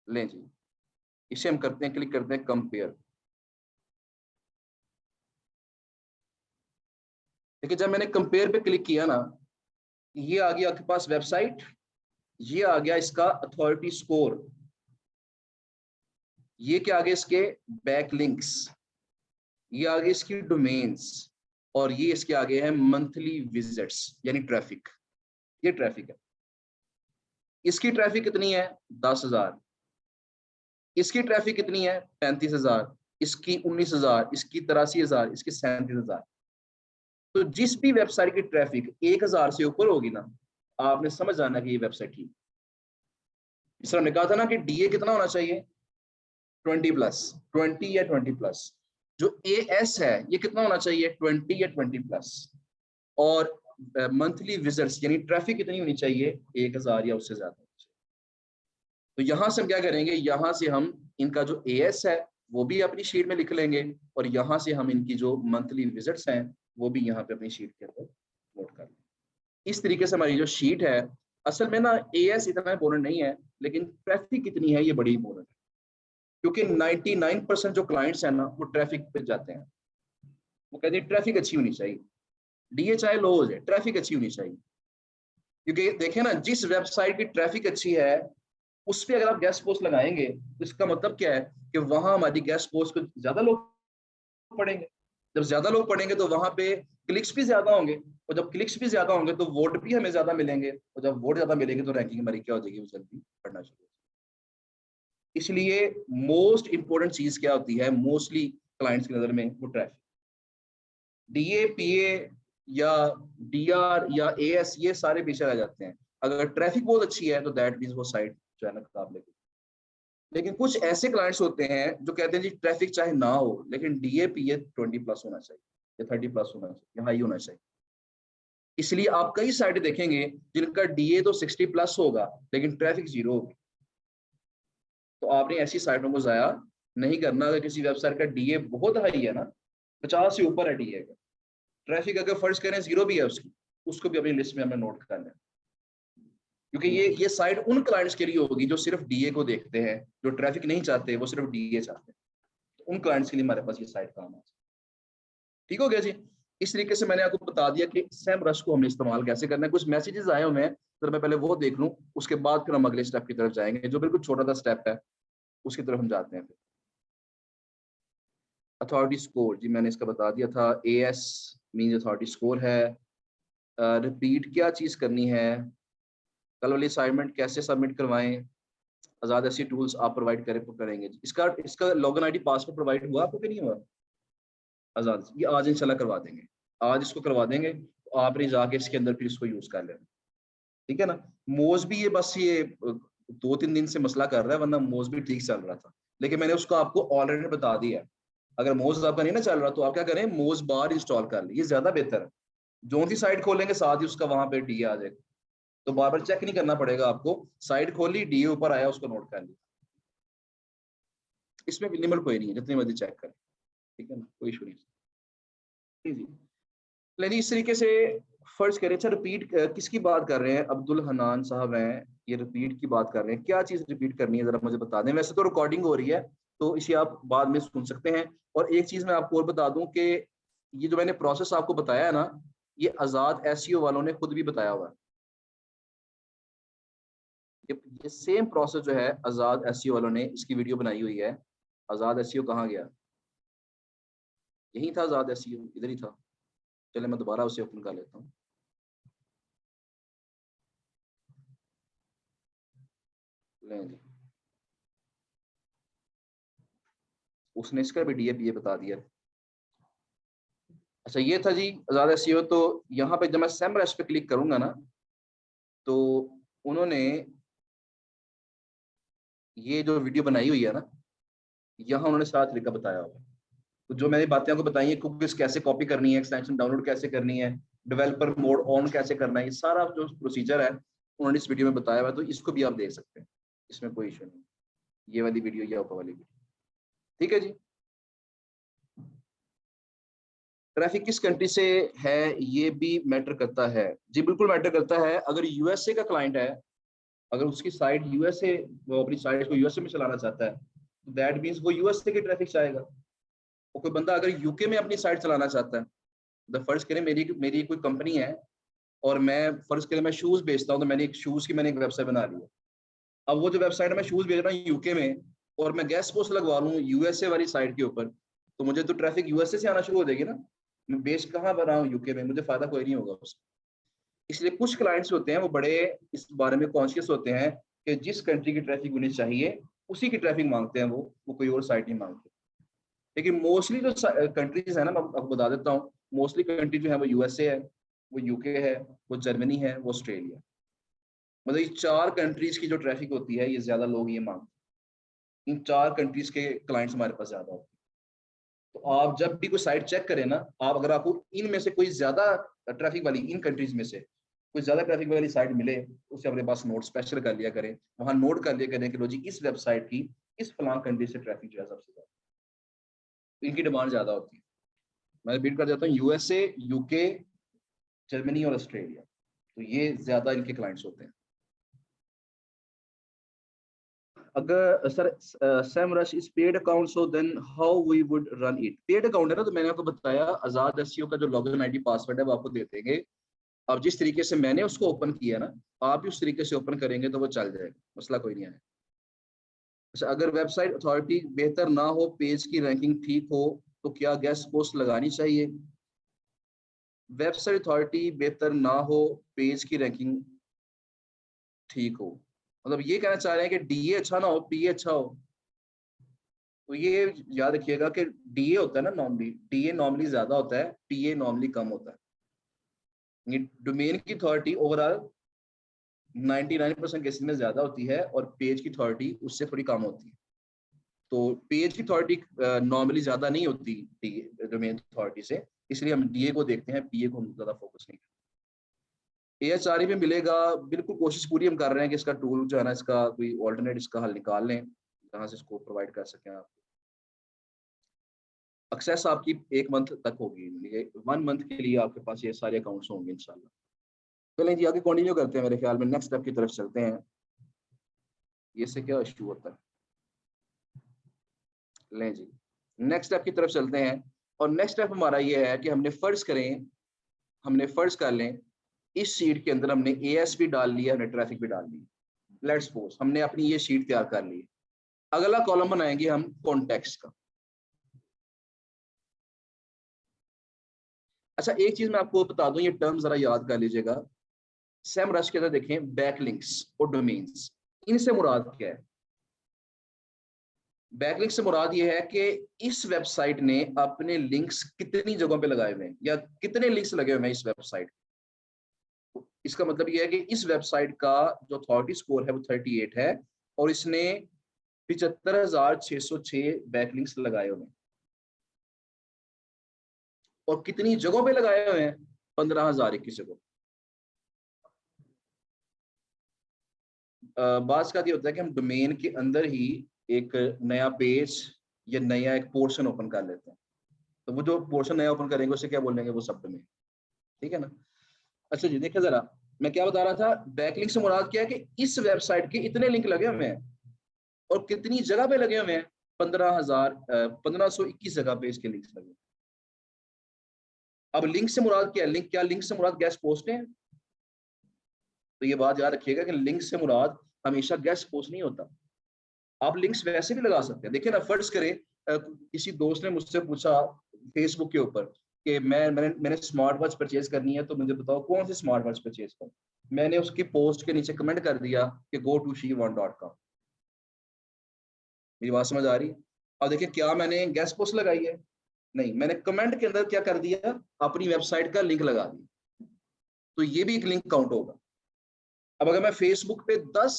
लें जी, इसे हम करते हैं, क्लिक करते हैं कंपेयर। देखिए जब मैंने कंपेयर पे क्लिक किया ना, ये आ गया आपके पास वेबसाइट, ये आ गया इसका अथॉरिटी स्कोर, ये क्या आ गया इसके बैकलिंक्स, ये आ गए इसकी डोमेन्स, और ये इसके आगे है मंथली विजिट्स यानी ट्रैफिक। ये ट्रैफिक है, इसकी ट्रैफिक कितनी है 10,000, इसकी ट्रैफिक कितनी है 35,000, इसकी 19,000, इसकी 83,000, इसकी 37,000। तो जिस भी वेबसाइट की ट्रैफिक 1,000 से ऊपर होगी ना, आपने समझ जाना कि ये वेबसाइट ठीक। इस तरह हमने कहा था ना कि डीए कितना होना चाहिए 20+, 20 या 20+। जो एएस है ये कितना होना चाहिए 20 या 20+, और मंथली विजिट्स यानी ट्रैफिक कितनी होनी चाहिए 1,000 या उससे ज्यादा। तो यहां से हम क्या करेंगे, यहां से हम इनका जो एएस है वो भी अपनी शीट में लिख लेंगे, और यहां से हम इनकी जो मंथली विजिट्स हैं वो भी यहाँ पे अपनी शीट के अंदर नोट कर लेंगे। इस तरीके से हमारी जो शीट है, असल में ना एएस इतना इंपॉर्टेंट नहीं है, लेकिन ट्रैफिक कितनी है ये बड़ी इंपॉर्टेंट है, क्योंकि 99% जो क्लाइंट्स हैं ना वो ट्रैफिक पे जाते हैं। वो कहते हैं ट्रैफिक अच्छी होनी चाहिए, डीए चाहे लो हो जाए, ट्रैफिक अच्छी होनी चाहिए। क्योंकि देखें ना, जिस वेबसाइट की ट्रैफिक अच्छी है उस पर अगर आप गेस्ट पोस्ट लगाएंगे तो इसका मतलब क्या है कि वहां हमारी गेस्ट पोस्ट को ज्यादा लोग पढ़ेंगे। जब ज्यादा लोग पढ़ेंगे तो वहां पे क्लिक्स भी ज्यादा होंगे, और जब क्लिक्स भी ज्यादा होंगे तो वोट भी हमें ज्यादा मिलेंगे, और जब वोट ज्यादा मिलेंगे तो रैंकिंग हमारी क्या हो जाएगी, वो जल्दी बढ़ना शुरू हो जाएगी। इसलिए मोस्ट इंपॉर्टेंट चीज क्या होती है मोस्टली क्लाइंट्स की नजर में, वो ट्रैफिक। डीए पीए या डीआर या एएस ये सारे पीछे रह जाते हैं। अगर ट्रैफिक बहुत अच्छी है तो दैट मींस वो साइट जो है ना काबिल। लेकिन कुछ ऐसे क्लाइंट्स होते हैं जो कहते हैं जी ट्रैफिक चाहे ना हो लेकिन डीए पीए 20+ होना चाहिए या 30+ होना चाहिए या हाई होना चाहिए। इसलिए आप कई साइट देखेंगे जिनका डीए तो 60+ होगा लेकिन ट्रैफिक 0 होगी। तो आपने ऐसी साइटों को जाया नहीं करना। अगर किसी वेबसाइट का डीए बहुत हाई है ना, 50 से ऊपर है डीए का, ट्रैफिक अगर फर्ज करें 0 भी है उसकी, उसको भी अपनी लिस्ट में हमें नोट करना है, क्योंकि ये साइट उन क्लाइंट्स के लिए होगी जो सिर्फ डीए को देखते हैं, जो ट्रैफिक नहीं चाहते, वो सिर्फ डीए चाहते हैं। तो उन क्लाइंट्स के लिए हमारे पास ये साइट काम आ। ठीक हो गया जी। इस तरीके से मैंने आपको बता दिया कि सेमरश को हमने इस्तेमाल कैसे करना है। कुछ मैसेजेस आए हुए हैं तो मैं पहले वो देख लूं, उसके बाद फिर हम अगले स्टेप की तरफ जाएंगे, जो बिल्कुल छोटा सा स्टेप है उसकी तरफ हम जाते हैं। फिर अथॉरिटी स्कोर, जी मैंने इसका बता दिया था, एएस मींस अथॉरिटी स्कोर है। रिपीट क्या चीज करनी है, कल वाली असाइनमेंट कैसे सबमिट करवाएं, आजाद ऐसी टूल्स आप प्रोवाइड करेंगे। इसका लॉगिन आईडी पासवर्ड प्रोवाइड हुआ आपको कि नहीं हुआ आजाद? ये आज इंशाल्लाह करवा देंगे, आज इसको करवा देंगे, तो आपने जाके इसके अंदर फिर इसको यूज कर लेना। ठीक है ना। मोज भी ये बस ये 2-3 दिन से मसला कर रहा है, वरना मोज भी ठीक चल रहा था, लेकिन मैंने उसको आपको ऑलरेडी बता दिया है। अगर मोज आपका नहीं ना चल रहा तो आप क्या करें, मोज बार इंस्टॉल कर लें, ये ज्यादा बेहतर है। जो सी साइट खोलेंगे साथ ही उसका वहां पे डी आ जाएगा, तो बार बार चेक नहीं करना पड़ेगा आपको। साइट खोली, डी ऊपर आया, उसको नोट कर लिया। इसमें लिमिट कोई नहीं है, जितनी मर्जी चेक करें, ठीक है ना, कोई इशू नहीं। जी लेकिन इस तरीके से फर्ज करें। अच्छा रिपीट किसकी बात कर रहे हैं? अब्दुल हनान साहब हैं, ये रिपीट की बात कर रहे हैं। क्या चीज रिपीट करनी है जरा मुझे बता दें। वैसे तो रिकॉर्डिंग हो रही है तो इसे आप बाद में सुन सकते हैं। और एक चीज मैं आपको और बता दूं कि ये जो मैंने प्रोसेस आपको बताया है ना, ये आजाद एसईओ वालों ने खुद भी बताया हुआ है। ये सेम प्रोसेस जो है आजाद एसईओ वालों ने इसकी वीडियो बनाई हुई है। आजाद एसईओ कहाँ गया? यही था आजाद एसईओ, इधर ही था। चले मैं दोबारा उसे ओपन कर लेता हूँ। लें जी, उसने इसका भी डीएपीए बता दिया। अच्छा ये था जी आजाद एसईओ। तो यहाँ पे जब मैं सेमरश पे क्लिक करूंगा ना, तो उन्होंने ये जो वीडियो बनाई हुई है ना, यहाँ उन्होंने सारा तरीका बताया हुआ है। तो जो मैंने बातें आपको बताई है, कुकीज कैसे कॉपी करनी है, एक्सटेंशन डाउनलोड कैसे करनी है, डेवलपर मोड ऑन कैसे करना है, ये सारा जो प्रोसीजर है उन्होंने इस वीडियो में बताया हुआ है। तो इसको भी आप देख सकते हैं, इसमें कोई इशू नहीं। ये वाली वीडियो या ऊपर वाली वीडियो, ठीक है जी। ट्रैफिक किस कंट्री से है ये भी मैटर करता है? जी बिल्कुल मैटर करता है। अगर यूएसए का क्लाइंट है, अगर उसकी साइट यूएसए, वो अपनी साइट को यूएसए में चलाना चाहता है, तो दैट मीन्स वो यूएसए की ट्रैफिक चाहेगा। और कोई बंदा अगर यूके में अपनी साइट चलाना चाहता है, तो फर्ज करें मेरी मेरी कोई कंपनी है और मैं फर्ज करें मैं शूज बेचता हूँ, तो मैंने एक शूज की मैंने एक वेबसाइट बना ली है। अब वो जो वेबसाइट मैं शूज बेच रहा हूँ यूके में, और मैं गेस्ट पोस्ट लगवा लूँ यूएसए वाली साइट के ऊपर, तो मुझे तो ट्रैफिक यूएसए से आना शुरू हो जाएगी ना। मैं बेच कहाँ बना हूँ? यूके में, मुझे फायदा कोई नहीं होगा उससे। इसलिए कुछ क्लाइंट्स होते हैं वो बड़े इस बारे में कॉन्शियस होते हैं कि जिस कंट्री की ट्रैफिक उन्हें चाहिए उसी की ट्रैफिक मांगते हैं, वो कोई और साइट नहीं मांगते। लेकिन मोस्टली जो कंट्रीज है ना, मैं आपको बता देता हूँ, मोस्टली कंट्री जो है वो यूएसए है, वो यूके है, वो जर्मनी है, वो ऑस्ट्रेलिया। मतलब ये चार कंट्रीज की जो ट्रैफिक होती है ये ज्यादा लोग ये मांगते हैं। इन चार कंट्रीज के क्लाइंट्स हमारे पास ज्यादा होते हैं। तो आप जब भी कोई साइट चेक करें ना, आप अगर आपको इनमें से कोई ज्यादा ट्रैफिक वाली, इन कंट्रीज में से कोई ज्यादा ट्रैफिक वाली साइट मिले, उसे अपने पास नोट स्पेशल कर लिया करें। वहां नोट कर लिया करें कि लो जी इस वेबसाइट की इस फलां कंट्री से ट्रैफिक जो है सबसे ज्यादा, तो इनकी डिमांड ज्यादा होती है। मैं रिपीट कर देता हूँ, यूएसए, यूके, जर्मनी और ऑस्ट्रेलिया, तो ये ज्यादा इनके क्लाइंट्स होते हैं। अगर sir Semrush is paid account, so then how we would run it? Paid account है ना, तो मैंने आपको बताया आजाद एसईओ का जो लॉगिन आईडी पासवर्ड है वो आपको दे देंगे। अब जिस तरीके से मैंने उसको ओपन किया ना, आप भी उस तरीके से ओपन करेंगे तो वो चल जाएगा, मसला कोई नहीं है। अच्छा अगर वेबसाइट अथॉरिटी बेहतर ना हो, पेज की रैंकिंग ठीक हो, तो क्या गेस्ट पोस्ट लगानी चाहिए? वेबसाइट अथॉरिटी बेहतर ना हो, पेज की रैंकिंग ठीक हो, मतलब ये कहना चाह रहे हैं कि डीए अच्छा ना हो, पीए अच्छा हो। तो ये याद रखिएगा कि डीए होता है ना, नॉर्मली डीए नॉर्मली ज्यादा होता है, पीए नॉर्मली कम होता है। ये डोमेन की अथॉरिटी ओवरऑल 99% केसेस में ज्यादा होती है और पेज की अथॉरिटी उससे थोड़ी कम होती है। तो पेज की अथॉरिटी नॉर्मली ज्यादा नहीं होती डोमेन अथॉरिटी से, इसलिए हम डीए को देखते हैं, पीए को हम ज्यादा फोकस नहीं करते। एएचआरई में मिलेगा, बिल्कुल कोशिश पूरी हम कर रहे हैं कि इसका टूल जो है ना, इसका कोई ऑल्टरनेट इसका हल निकाल लें जहाँ से इसको प्रोवाइड कर सकें आप। एक्सेस आपकी 1 मंथ तक होगी, 1 मंथ के लिए आपके पास ये सारे अकाउंट्स होंगे इंशाल्लाह। चलें जी आगे कंटिन्यू करते हैं, मेरे ख्याल में नेक्स्ट स्टेप की तरफ चलते हैं। ये से क्या इशू होता है? लें जी नेक्स्ट स्टेप की तरफ चलते हैं। और नेक्स्ट स्टेप हमारा ये है कि हमने फर्ज कर लें इस शीट के अंदर हमने एएसपी डाल लिया, हमने ट्रैफिक भी डाल ली। लेट्स सपोज हमने अपनी ये शीट तैयार कर ली। अगला कॉलम बनाएंगे हम कॉन्टेक्स्ट का। अच्छा एक चीज मैं आपको बता दूं, ये टर्म जरा याद कर लीजिएगा। सैम रश के अंदर देखें बैकलिंक्स और डोमेन्स, इनसे मुराद क्या है? बैकलिंक से मुराद ये है कि इस वेबसाइट ने अपने लिंक्स कितनी जगहों पे लगाए हुए हैं या कितने लिंक्स लगे हुए हैं इस वेबसाइट। इसका मतलब ये है कि इस वेबसाइट का जो अथॉरिटी स्कोर है वो 38 है और इसने 75,606 बैकलिंक्स लगाए हुए हैं। और कितनी जगहों पे लगाए हुए हैं? 15,021 जगह। बात का ये होता है कि हम डोमेन के अंदर ही एक नया पेज या नया एक पोर्शन ओपन कर लेते हैं, तो वो जो पोर्शन नया ओपन करेंगे उसे क्या बोलेंगे, वो सब डोमेन। ठीक है ना। अच्छा जी, देखिए जरा, मैं क्या बता रहा था, बैकलिंक से मुराद क्या है कि इस वेबसाइट के इतने लिंक लगे हुए हैं और कितनी जगह पे लगे हुए हैं, 15,21 जगह पे इसके लिंक्स लगे। अब लिंक से मुराद क्या है, लिंक क्या, लिंक से मुराद गेस्ट पोस्ट है। तो ये बात याद रखिएगा कि लिंक से मुराद हमेशा गेस्ट पोस्ट नहीं होता। आप लिंक्स वैसे भी लगा सकते हैं। देखिए ना, फर्ज करें किसी दोस्त ने मुझसे पूछा फेसबुक के ऊपर कि मैंने स्मार्ट वॉच परचेज करनी है, तो मुझे बताओ कौन सी स्मार्ट वॉच परचेज करूं। मैंने उसकी पोस्ट के नीचे कमेंट कर दिया कि go to she1.com। मेरी बात समझ आ रही है। अब देखिए, क्या मैंने गेस्ट पोस्ट लगाई है? नहीं, मैंने कमेंट के अंदर क्या कर दिया, अपनी वेबसाइट का लिंक लगा दिया। तो ये भी एक लिंक काउंट होगा। अब अगर मैं फेसबुक पे 10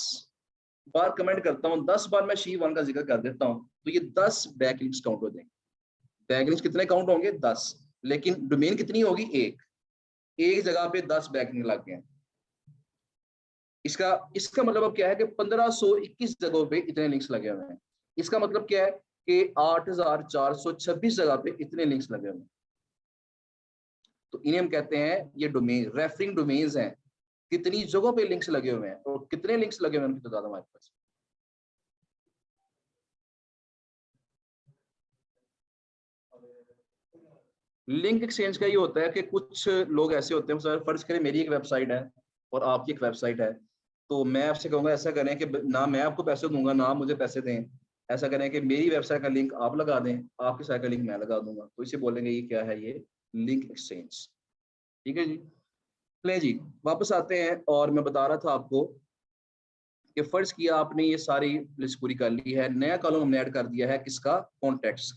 बार कमेंट करता हूँ, 10 बार मैं she1 का जिक्र कर देता हूँ, तो ये 10 बैकलिंक्स काउंट हो जाएंगे। बैकलिंक्स कितने काउंट होंगे? 10। लेकिन डोमेन कितनी होगी? एक जगह पे 10 बैकलिंक लग गए। इसका इसका मतलब अब क्या है कि 1521 जगहों पे इतने लिंक्स लगे हुए हैं। इसका मतलब क्या है कि 8,426 जगह पे इतने लिंक्स लगे हुए हैं। तो इन्हें हम कहते हैं, ये डोमेन रेफरिंग डोमेन्स हैं। कितनी जगहों पे लिंक्स लगे हुए हैं और कितने लिंक्स लगे हुए हैं उनकी तादाद हमारे पास। लिंक एक्सचेंज का ये होता है कि कुछ लोग ऐसे होते हैं, सर फर्ज करें मेरी एक वेबसाइट है और आपकी एक वेबसाइट है, तो मैं आपसे कहूंगा ऐसा करें कि ना मैं आपको पैसे दूंगा ना आप मुझे पैसे दें। ऐसा करें कि मेरी वेबसाइट का लिंक आप लगा दें, आपकी साइट का लिंक मैं लगा दूंगा, तो इसे बोलेंगे ये क्या है, ये लिंक एक्सचेंज। ठीक है जी। ले जी, वापस आते हैं और मैं बता रहा था आपको कि फर्ज किया आपने ये सारी लिस्ट पूरी कर ली है, नया कॉलम हमने ऐड कर दिया है किसका, कॉन्टेक्ट्स।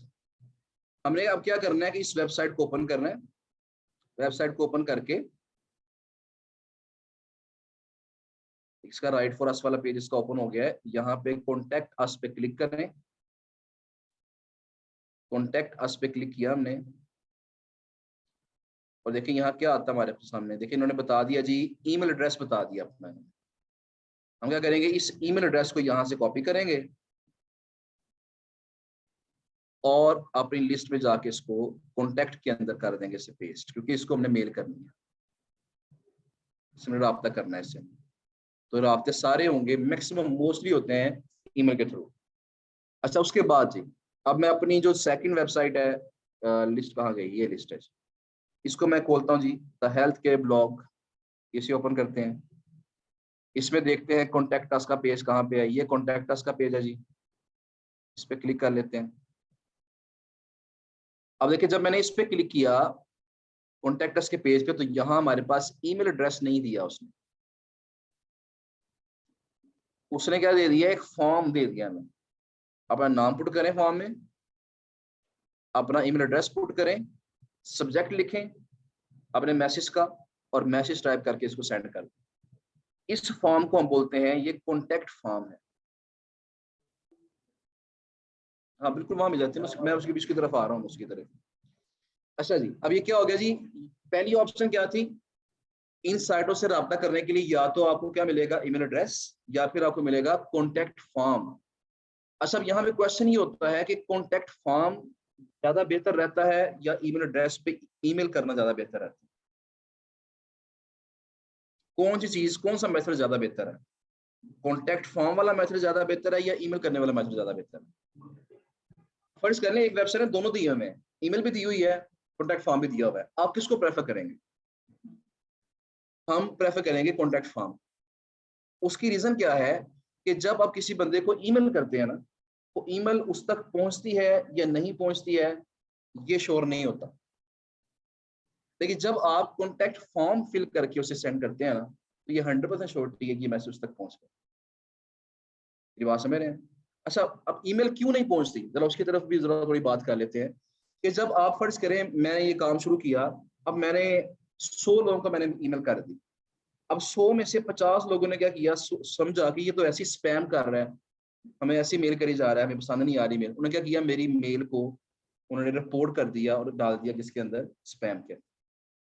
हमने अब क्या करना है कि इस वेबसाइट को ओपन करना है। वेबसाइट को ओपन करके इसका राइट फॉर अस वाला पेज इसका ओपन हो गया है। यहाँ पे कॉन्टेक्ट अस पे क्लिक करें। कॉन्टेक्ट अस पे क्लिक किया हमने और देखिए यहाँ क्या आता है हमारे सामने। देखिए इन्होंने बता दिया जी, ईमेल एड्रेस बता दिया अपना। हम क्या करेंगे, इस ईमेल एड्रेस को यहाँ से कॉपी करेंगे और अपनी लिस्ट में जाके इसको कॉन्टेक्ट के अंदर कर देंगे इसे पेस्ट, क्योंकि इसको हमने मेल करनी है, इसमें राब्ता करना है इससे। तो राब्ते सारे होंगे, मैक्सिमम मोस्टली होते हैं ईमेल के थ्रू। अच्छा, उसके बाद जी अब मैं अपनी जो सेकंड वेबसाइट है, लिस्ट कहाँ गई, ये लिस्ट है, इसको मैं खोलता हूँ जी, द हेल्थ केयर ब्लॉग। इसे ओपन करते हैं। इसमें देखते हैं कॉन्टेक्ट अस का पेज कहाँ पे है। ये कॉन्टेक्ट अस का पेज है जी, इस पे क्लिक कर लेते हैं। अब देखिए जब मैंने इस पे क्लिक किया कॉन्टेक्ट अस के पेज पे, तो यहाँ हमारे पास ईमेल एड्रेस नहीं दिया उसने। उसने क्या दे दिया, एक फॉर्म दे दिया हमें। अपना नाम पुट करें फॉर्म में, अपना ईमेल एड्रेस पुट करें, सब्जेक्ट लिखें अपने मैसेज का और मैसेज टाइप करके इसको सेंड कर दें। इस फॉर्म को हम बोलते हैं, ये कॉन्टेक्ट फॉर्म है। हाँ बिल्कुल, वहां मिल जाती है, मैं उसके बीच की तरफ आ रहा हूँ, उसकी तरफ। अच्छा जी, अब ये क्या हो गया जी, पहली ऑप्शन क्या थी, इन साइटों से रब्ता करने के लिए या तो आपको क्या मिलेगा, ईमेल एड्रेस, या फिर आपको मिलेगा कॉन्टेक्ट फॉर्म। अच्छा, अब यहाँ पे क्वेश्चन ये होता है कि कॉन्टेक्ट फॉर्म ज्यादा बेहतर रहता है या ईमेल एड्रेस पे ईमेल करना ज्यादा बेहतर रहता है? कौन सी चीज, कौन सा मेथड ज्यादा बेहतर है? कॉन्टेक्ट फॉर्म वाला मेथड ज्यादा बेहतर है या ईमेल करने वाला मेथड ज्यादा बेहतर है? फर्स्ट कर लें, एक वेबसाइट है, दोनों दिए हुए हैं, ईमेल भी दी हुई है, कॉन्टेक्ट फॉर्म भी दिया हुआ है, आप किसको प्रेफर करेंगे? हम प्रेफर करेंगे कॉन्टेक्ट फॉर्म। उसकी रीजन क्या है कि जब आप किसी बंदे को ईमेल करते हैं ना, तो ईमेल उस तक पहुंचती है या नहीं पहुंचती है, ये श्योर नहीं होता। लेकिन जब आप कॉन्टेक्ट फॉर्म फिल करके उसे सेंड करते हैं ना, तो ये 100% श्योरिटी है कि मैसेज उस तक पहुंच गया। मेरी बात समझ रहे हैं? अच्छा, अब ईमेल क्यों नहीं पहुंचती, जरा उसकी तरफ भी जरा थोड़ी बात कर लेते हैं। कि जब आप फर्ज करें मैंने ये काम शुरू किया, अब मैंने 100 लोगों को मैंने ईमेल कर दी। अब 100 में से 50 लोगों ने क्या किया, समझा कि ये तो ऐसी स्पैम कर रहा है, हमें ऐसी मेल करी जा रहा है, हमें पसंद नहीं आ रही मेल। उन्होंने क्या किया, मेरी मेल को उन्होंने रिपोर्ट कर दिया और डाल दिया किसके अंदर, स्पैम के।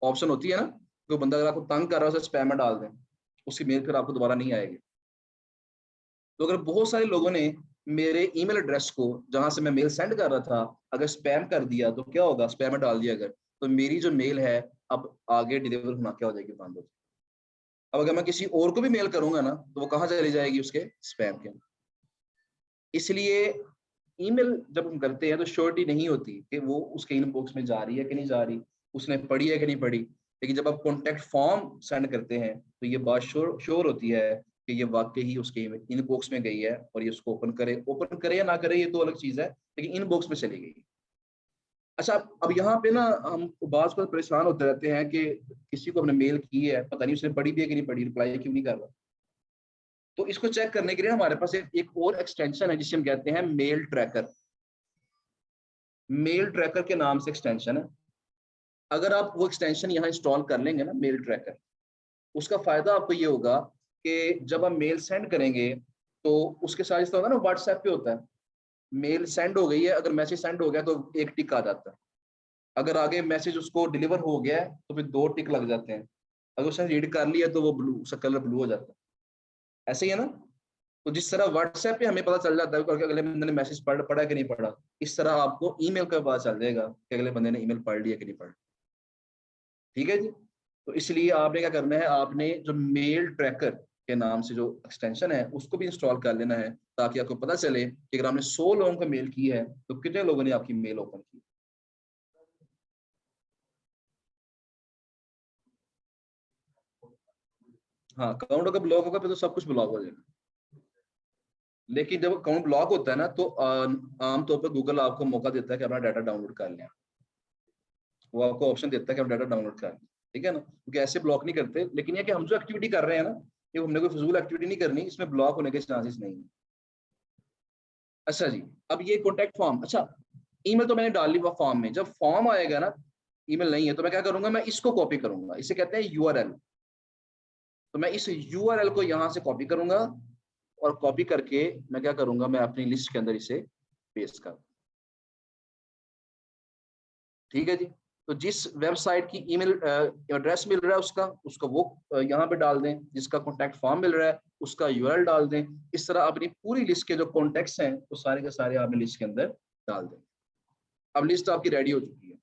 ऑप्शन होती है ना, तो बंदा अगर आपको तंग कर रहा है उसे स्पैम में डाल दें, उसकी मेल फिर आपको दोबारा नहीं आएगी। तो अगर बहुत सारे लोगों ने मेरे ईमेल एड्रेस को जहां से मैं मेल सेंड कर रहा था अगर स्पैम कर दिया तो क्या होगा, स्पैम में डाल दिया अगर, तो मेरी जो मेल है अब आगे डिलीवर होना क्या हो जाएगी, बंद हो जाएगी। अब अगर मैं किसी और को भी मेल करूंगा ना तो वो कहाँ चली जाएगी, उसके स्पैम के। इसलिए ईमेल जब हम करते हैं तो श्योरिटी नहीं होती कि वो उसके इनबॉक्स में जा रही है कि नहीं जा रही, उसने पढ़ी है कि नहीं पढ़ी। लेकिन जब आप कॉन्टैक्ट फॉर्म सेंड करते हैं तो ये बात श्योर होती है कि ये वाकई ही उसके इनबॉक्स में गई है, और ये उसको ओपन करे या ना करे ये तो अलग चीज है, लेकिन इनबॉक्स में चली गई। अच्छा, अब यहाँ पे ना हम बात पर परेशान होते रहते हैं कि किसी को हमने मेल की है, पता नहीं उसने पढ़ी भी है कि नहीं पढ़ी, रिप्लाई क्यों नहीं कर रहा। तो इसको चेक करने के लिए हमारे पास एक और एक्सटेंशन है जिसे हम कहते हैं मेल ट्रैकर। मेल ट्रैकर के नाम से एक्सटेंशन है। अगर आप वो एक्सटेंशन यहाँ इंस्टॉल कर लेंगे ना, मेल ट्रैकर, उसका फायदा आपको ये होगा कि जब आप मेल सेंड करेंगे तो उसके साथ इस होगा ना, व्हाट्सएप पे होता है मेल सेंड हो गई है, अगर मैसेज सेंड हो गया तो एक टिक आ जाता है, अगर आगे मैसेज उसको डिलीवर हो गया है तो फिर 2 टिक लग जाते हैं, अगर उसने रीड कर लिया तो वो ब्लू, उसका कलर ब्लू हो जाता है। ऐसे ही है ना। तो जिस तरह व्हाट्सएप पे हमें पता चल जाता है कि अगले बंदे ने मैसेज पढ़ा कि नहीं पढ़ा, इस तरह आपको ईमेल का पता चल जाएगा कि अगले बंदे ने ईमेल पढ़ लिया कि नहीं पढ़ा। ठीक है जी। तो इसलिए आपने क्या करना है, आपने जो मेल ट्रैकर के नाम से जो एक्सटेंशन है उसको भी इंस्टॉल कर लेना है, ताकि आपको पता चले कि अगर आपने 100 लोगों को मेल की है तो कितने लोगों ने आपकी मेल ओपन की। हाँ, अकाउंट अगर ब्लॉक होगा फिर तो सब कुछ ब्लॉक हो जाएगा। लेकिन जब अकाउंट ब्लॉक होता है ना तो आमतौर पर गूगल आपको मौका देता है कि अपना डाटा डाउनलोड कर लें। वो आपको ऑप्शन देता है कि आप डाटा डाउनलोड कर लें। ठीक है ना, क्योंकि ऐसे ब्लॉक नहीं करते, लेकिन ये कि हम जो एक्टिविटी कर रहे हैं ना, ये हमने कोई फजूल एक्टिविटी नहीं करनी, इसमें ब्लॉक होने के चांसेस नहीं है। अच्छा जी, अब ये कॉन्टैक्ट फॉर्म, अच्छा ईमेल तो मैंने डाल ली वो फॉर्म में, जब फॉर्म आएगा ना, ईमेल नहीं है तो मैं क्या करूंगा, मैं इसको कॉपी करूंगा, इसे कहते हैं यूआरएल। तो मैं इस यूआरएल को यहाँ से कॉपी करूंगा, और कॉपी करके मैं क्या करूंगा, मैं अपनी लिस्ट के अंदर इसे पेस्ट कर। ठीक है जी। तो जिस वेबसाइट की ईमेल एड्रेस मिल रहा है उसका, उसको वो यहाँ पे डाल दें, जिसका कॉन्टैक्ट फॉर्म मिल रहा है उसका यूआरएल डाल दें। इस तरह अपनी पूरी लिस्ट के जो कॉन्टैक्ट्स हैं वो सारे के सारे आपने लिस्ट के अंदर डाल दें। अब लिस्ट आपकी रेडी हो चुकी है।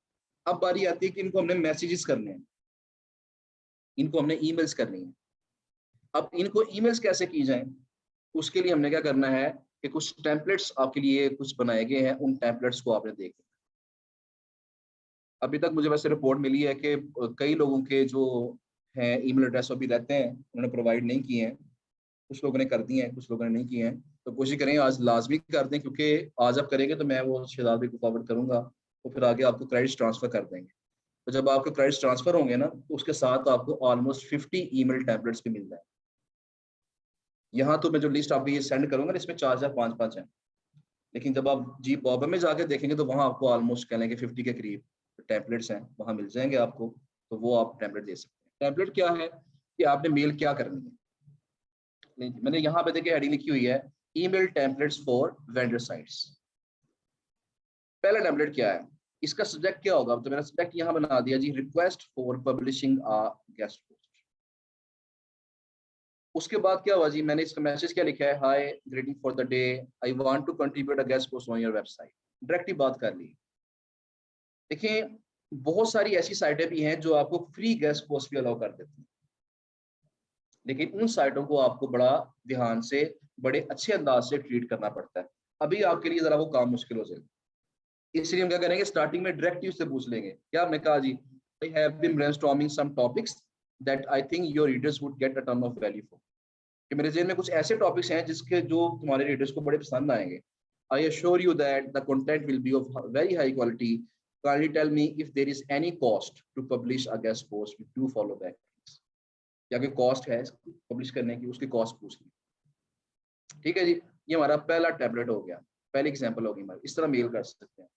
अब बारी आती है कि इनको हमने मैसेजेस करने हैं, इनको हमने ईमेल्स करनी है। अब इनको ईमेल्स कैसे की जाए, उसके लिए हमने क्या करना है कि कुछ टेम्पलेट्स आपके लिए कुछ बनाए गए हैं, उन टेम्पलेट्स को आपने देखना। अभी तक मुझे वैसे रिपोर्ट मिली है कि कई लोगों के जो हैं ईमेल एड्रेस अभी रहते हैं उन्होंने प्रोवाइड नहीं किए हैं, कुछ लोगों ने कर दिए हैं, कुछ लोगों ने नहीं किए हैं। तो कोशिश करें आज लाजमी कर दें, क्योंकि आज आप करेंगे तो मैं वो शहजाद भाई को फॉरवर्ड करूंगा, तो फिर आगे आपको क्रेडिट्स ट्रांसफर कर देंगे। तो जब आपके क्रेडिट्स ट्रांसफर होंगे ना तो उसके साथ आपको ऑलमोस्ट 50 ईमेल टेम्पलेट्स भी मिल जाए। यहाँ तो मैं जो लिस्ट आपको ये सेंड करूंगा इसमें 4 5 5 है, लेकिन जब आप जी बॉब में जाके देखेंगे तो वहाँ आपको ऑलमोस्ट कह लेंगे 50 के करीब टेम्पलेट्स हैं, वहाँ मिल जाएंगे आपको। तो वो आप टेम्पलेट दे सकते हैं। टेम्पलेट क्या है कि आपने मेल क्या करनी है। मैंने यहाँ पे देखिए हेडिंग लिखी हुई है, email templates for vendor sites. पहला टेम्पलेट क्या है, इसका सब्जेक्ट क्या होगा, तो मेरा सब्जेक्ट यहाँ बना दिया जी, request for publishing a guest post. उसके बाद क्या हुआ जी, मैंने इसका मैसेज क्या लिखा है, hi greeting for the day, I want to contribute a guest post on your website. Direct ही बात कर ली। देखिए बहुत सारी ऐसी साइटें भी हैं जो आपको फ्री गेस्ट पोस्ट भी अलाउ कर देती हैं, लेकिन उन साइटों को आपको बड़ा ध्यान से, बड़े अच्छे अंदाज से ट्रीट करना पड़ता है। अभी आपके लिए जरा वो काम मुश्किल हो जाएगा। इसलिए हम क्या करेंगे, स्टार्टिंग में डायरेक्ट ही उससे पूछ लेंगे, क्या आपने कहा जी, I have been brainstorming some topics that I think your readers would get a ton of value for. कि मेरे जेहन में कुछ ऐसे टॉपिक्स हैं जिसके जो तुम्हारे रीडर्स को बड़े पसंद आएंगे। I assure you that the content will be of very high quality, kindly tell me if there is any cost to publish a guest post with 2 follow back. या कोई कॉस्ट है पब्लिश करने की, उसकी कॉस्ट पूछ ली। ठीक है जी, ये हमारा पहला टैबलेट हो गया, पहली एग्जांपल होगी हमारी। इस तरह मेल कर सकते हैं।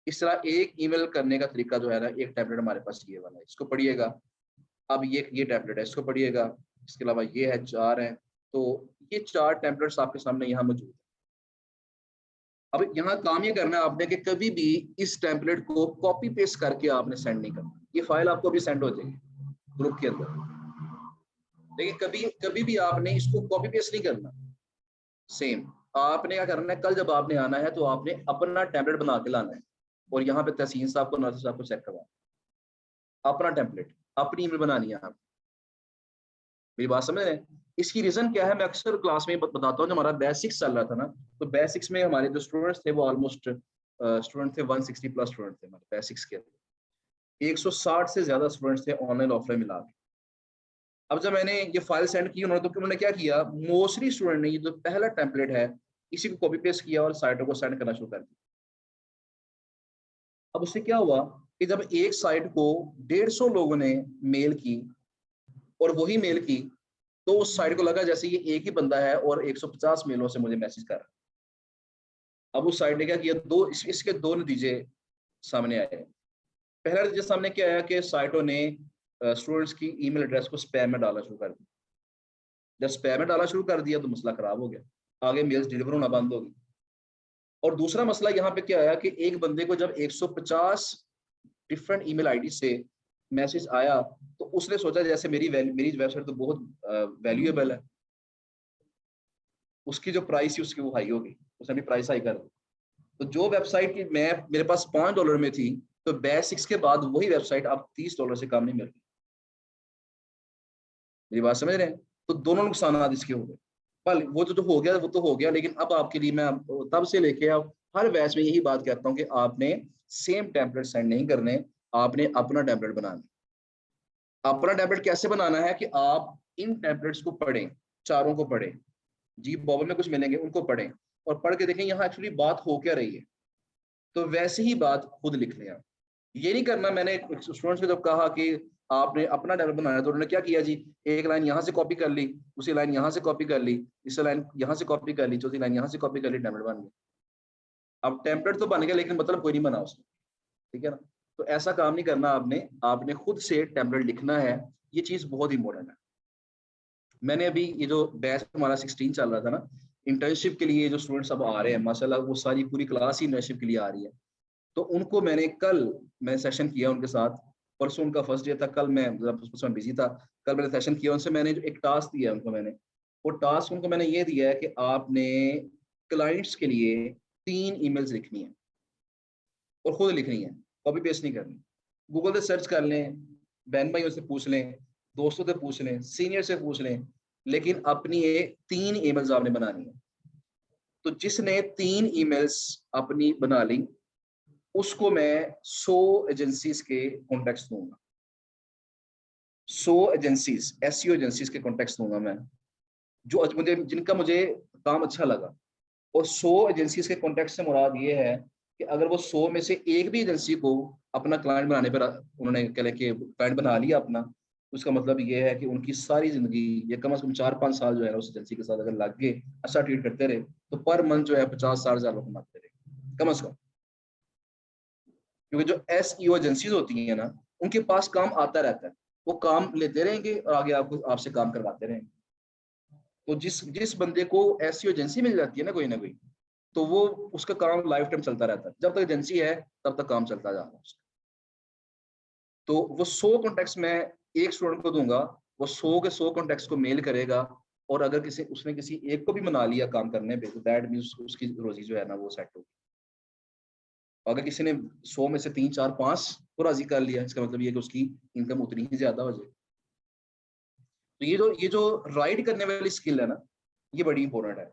इस तरह एक ईमेल करने का तरीका जो है ना, एक टैबलेट हमारे पास ये वाला है, इसको पढ़िएगा। अब ये टैबलेट है, इसको पढ़िएगा। इसके अलावा ये है, 4 हैं। तो ये 4 टेम्पलेट्स आपके सामने यहाँ मौजूद है। अब यहाँ काम ये करना है आपने कि कभी भी इस टेम्पलेट को कॉपी पेस्ट करके आपने सेंड नहीं करना। ये फाइल आपको भी सेंड हो जाएगी ग्रुप के अंदर, लेकिन कभी कभी भी आपने इसको कॉपी पेस्ट नहीं करना। सेम आपने क्या करना है, कल जब आपने आना है तो आपने अपना टेम्पलेट बना के लाना है और यहाँ पे तहसीन साहब को, नासिर साहब को चेक करवाना, अपना टेम्पलेट, अपनी ईमेल बनानी है आप। मेरी बात समझ रहे हैं? इसकी रीजन क्या है, मैं अक्सर क्लास में बताता हूँ। जब हमारा बेसिक्स चल रहा था ना, तो बेसिक्स में हमारे जो स्टूडेंट्स थे वो ऑलमोस्ट स्टूडेंट थे 160 प्लस स्टूडेंट थे हमारे बेसिक्स के। 160 से ज्यादा स्टूडेंट्स थे ऑनलाइन ऑफलाइन मिला के। अब जब मैंने ये फाइल सेंड की उन्होंने, तो उन्होंने क्या किया, मोस्टली स्टूडेंट ने ये जो पहला टेम्पलेट है इसी को कॉपी पेस्ट किया और साइटों को सेंड करना शुरू कर दिया। अब उससे क्या हुआ कि जब एक साइट को 150 लोगों ने मेल की और वही मेल की, तो उस साइट को लगा जैसे ये एक ही बंदा है और 150 मेलों से मुझे मैसेज कर रहा है। अब उस साइट ने क्या किया, इसके दो नतीजे सामने आए। पहला नतीजा सामने क्या आया कि साइटों ने स्टूडेंट्स की ईमेल एड्रेस को स्पैम में डालना शुरू कर दिया। जब स्पैम में डालना शुरू कर दिया तो मसला खराब हो गया, आगे मेल्स डिलीवर होना बंद हो गई। और दूसरा मसला यहाँ पे क्या आया कि एक बंदे को जब 150 डिफरेंट ईमेल आईडी से मैसेज आया तो उसने सोचा जैसे मेरी वेबसाइट तो बहुत वैल्यूएबल है, उसकी जो प्राइस थी उसकी वो हाई हो गई, उसने अपनी प्राइस हाई कर दी। तो जो वेबसाइट की मैं मेरे पास $5 में थी, तो बेसिक्स के बाद वही वेबसाइट अब $30 से कम नहीं मिल रही। मेरी बात समझ रहे हैं? तो दोनों नुकसान इसके हो गए। पर वो तो हो गया वो तो हो गया, लेकिन अब आपके लिए मैं तब से लेके अब हर बैच में यही बात कहता हूँ कि आपने सेम टेम्पलेट सेंड नहीं करने, आपने अपना टेम्पलेट बनाना। अपना टेम्पलेट कैसे बनाना है कि आप इन टेम्पलेट्स को पढ़ें, चारों को पढ़ें, जी बॉबल में कुछ मिलेंगे उनको पढ़ें और पढ़ के देखें यहाँ एक्चुअली बात हो क्या रही है, तो वैसे ही बात खुद लिख लें आप। ये नहीं करना, मैंने स्टूडेंट्स को जब कहा कि आपने अपना टेम्पलेट बनाया तो उन्होंने क्या किया जी, एक लाइन यहाँ से कॉपी कर ली, दूसरी लाइन यहाँ से कॉपी कर ली, तीसरी लाइन यहाँ से कॉपी कर ली, चौथी लाइन यहाँ से कॉपी कर ली, टेम्पलेट बन गया। अब टेम्पलेट तो बन गया लेकिन मतलब कोई नहीं बना उसमें, ठीक है ना? तो ऐसा काम नहीं करना आपने, आपने खुद से टेम्पलेट लिखना है। ये चीज बहुत इंपॉर्टेंट है। मैंने अभी ये जो बैच हमारा 16 चल रहा था ना, इंटर्नशिप के लिए जो स्टूडेंट्स अब आ रहे हैं माशाल्लाह, वो सारी पूरी क्लास ही इंटर्नशिप के लिए आ रही है। तो उनको मैं सेशन किया उनके साथ, परसों उनका फर्स्ट डे था, कल मैं बिजी था, कल मैंने सेशन किया उनसे। मैंने जो एक टास्क दिया उनको, मैंने वो टास्क उनको मैंने ये दिया है कि आपने क्लाइंट्स के लिए 3 ईमेल्स लिखनी है और खुद लिखनी है, कॉपी पेस्ट नहीं करनी। गूगल से सर्च कर लें, बहन भाइयों से पूछ लें, दोस्तों से पूछ लें, सीनियर से पूछ लें, लेकिन अपनी ये 3 ईमेल्स आपने बनानी है। तो जिसने 3 ईमेल्स अपनी बना ली उसको मैं 100 एजेंसीज के कॉन्टेक्ट दूंगा, 100 एजेंसीज, एसईओ एजेंसीज के कॉन्टेक्ट दूंगा मैं, जो मुझे जिनका मुझे काम अच्छा लगा। और 100 एजेंसीज के कॉन्टेक्ट से मुराद ये है कि अगर वो 100 में से एक भी एजेंसी को अपना क्लाइंट बनाने पर उन्होंने कह कि क्लाइंट बना लिया अपना, उसका मतलब ये है कि उनकी सारी जिंदगी, ये कम से कम 4-5 साल जो है उस एजेंसी के साथ अगर लग गए, अच्छा ट्रीट करते रहे, तो पर मंथ जो है 50-60 हज़ार कमाते रहे कम से कम। क्योंकि जो एसईओ एजेंसीज होती हैं ना, उनके पास काम आता रहता है, वो काम लेते रहेंगे और आगे आपको आपसे काम करवाते रहेंगे। तो जिस जिस बंदे को एसईओ एजेंसी मिल जाती है ना कोई, तो वो उसका काम लाइफ टाइम चलता रहता है, जब तक एजेंसी है तब तक काम चलता जा रहा है। तो वो 100 कॉन्टेक्ट्स मैं एक स्टूडेंट को दूंगा, वो 100 के 100 कॉन्टेक्ट्स को मेल करेगा, और अगर उसने किसी एक को भी बना लिया काम करने पे, तो दैट मींस उसकी रोजी जो है ना वो सेट होगी। अगर किसी ने 100 में से 3-4-5 को राजी कर लिया, इसका मतलब ये कि उसकी इनकम उतनी ही ज्यादा हो जाए। तो ये जो राइट करने वाली स्किल है ना, ये बड़ी इंपॉर्टेंट है।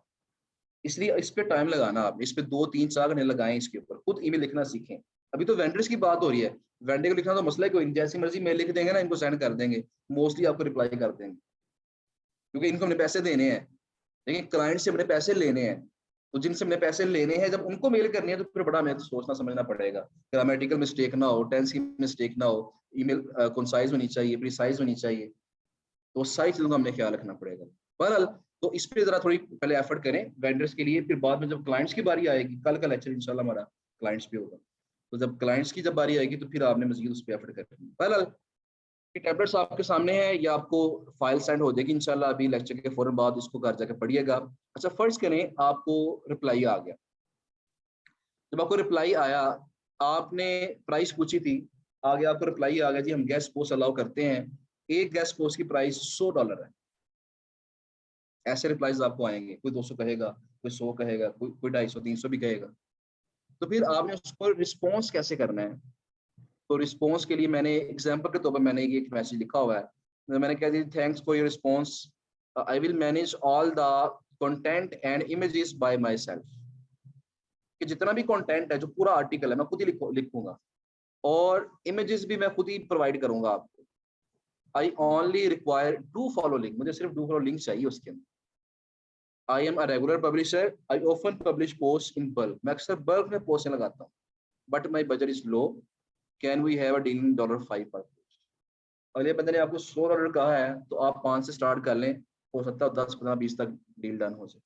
इसलिए इस पे टाइम लगाना, आप इस पे 2-3-4 घंटे लगाएं, इसके ऊपर खुद ईमेल लिखना सीखें। अभी तो वेंडर्स की बात हो रही है, वेंडर को लिखना तो मसला ही कोई नहीं, जैसी मर्जी मेल लिख देंगे ना, इनको सेंड कर देंगे, मोस्टली आपको रिप्लाई कर देंगे, क्योंकि इनको अपने पैसे देने हैं। लेकिन क्लाइंट से अपने पैसे लेने हैं, तो जिनसे अपने पैसे लेने हैं जब उनको मेल करनी है, तो फिर बड़ा हमें तो सोचना समझना पड़ेगा, ग्रामेटिकल मिस्टेक ना हो, टेंस की मिस्टेक ना हो, ईमेल कंसाइज होनी चाहिए, प्रिसाइज होनी चाहिए। तो सारी चीजों का हमने ख्याल रखना पड़ेगा। बहरहाल, तो इस पे जरा थोड़ी पहले एफर्ट करें वेंडर्स के लिए, फिर बाद में जब क्लाइंट्स की बारी आएगी, कल का लेक्चर इंशाल्लाह हमारा क्लाइंट्स पे होगा, तो जब क्लाइंट्स की जब बारी आएगी तो फिर आपने मजीद उस पर एफर्ट करनी है। बहरहाल, ये टैबलेट्स आपके सामने है, या आपको फाइल सेंड हो जाएगी इंशाल्लाह अभी लेक्चर के फौरन बाद, इसको घर जाके पढ़िएगा। अच्छा, फर्ज करें आपको रिप्लाई आ गया, जब आपको रिप्लाई आया, आपने प्राइस पूछी थी, आगे आपको रिप्लाई आ गया जी हम गेस्ट पोस्ट अलाउ करते हैं, एक गेस्ट पोस्ट की प्राइस $100 है। ऐसे रिप्लाईज आपको आएंगे, कोई 200 कहेगा, कोई 100 कहेगा, कोई 250 300 भी कहेगा। तो फिर आपने उसको रिस्पॉन्स कैसे करना है? तो रिस्पॉन्स के लिए मैंने एग्जांपल के तौर पर मैंने एक मैसेज लिखा हुआ है, मैंने कहा जी thanks for your response, I will manage all the content and images by myself. कि जितना भी कंटेंट है, जो पूरा आर्टिकल है, मैं खुद ही लिखूंगा और इमेजेस भी मैं खुद ही प्रोवाइड करूंगा आपको। I only require do follow link, मुझे सिर्फ डू फॉलो लिंक चाहिए उसके अंदर। I am a regular publisher, I often publish post in bulk, मैं अक्सर बल्क में पोस्ट लगाता हूँ, but my budget is low, can we have a deal in $5 per post. अगले बंदे ने आपको $100 कहा है, तो आप 5 से स्टार्ट कर लें, हो सकता है 10 15 20 तक डील डन हो जाए।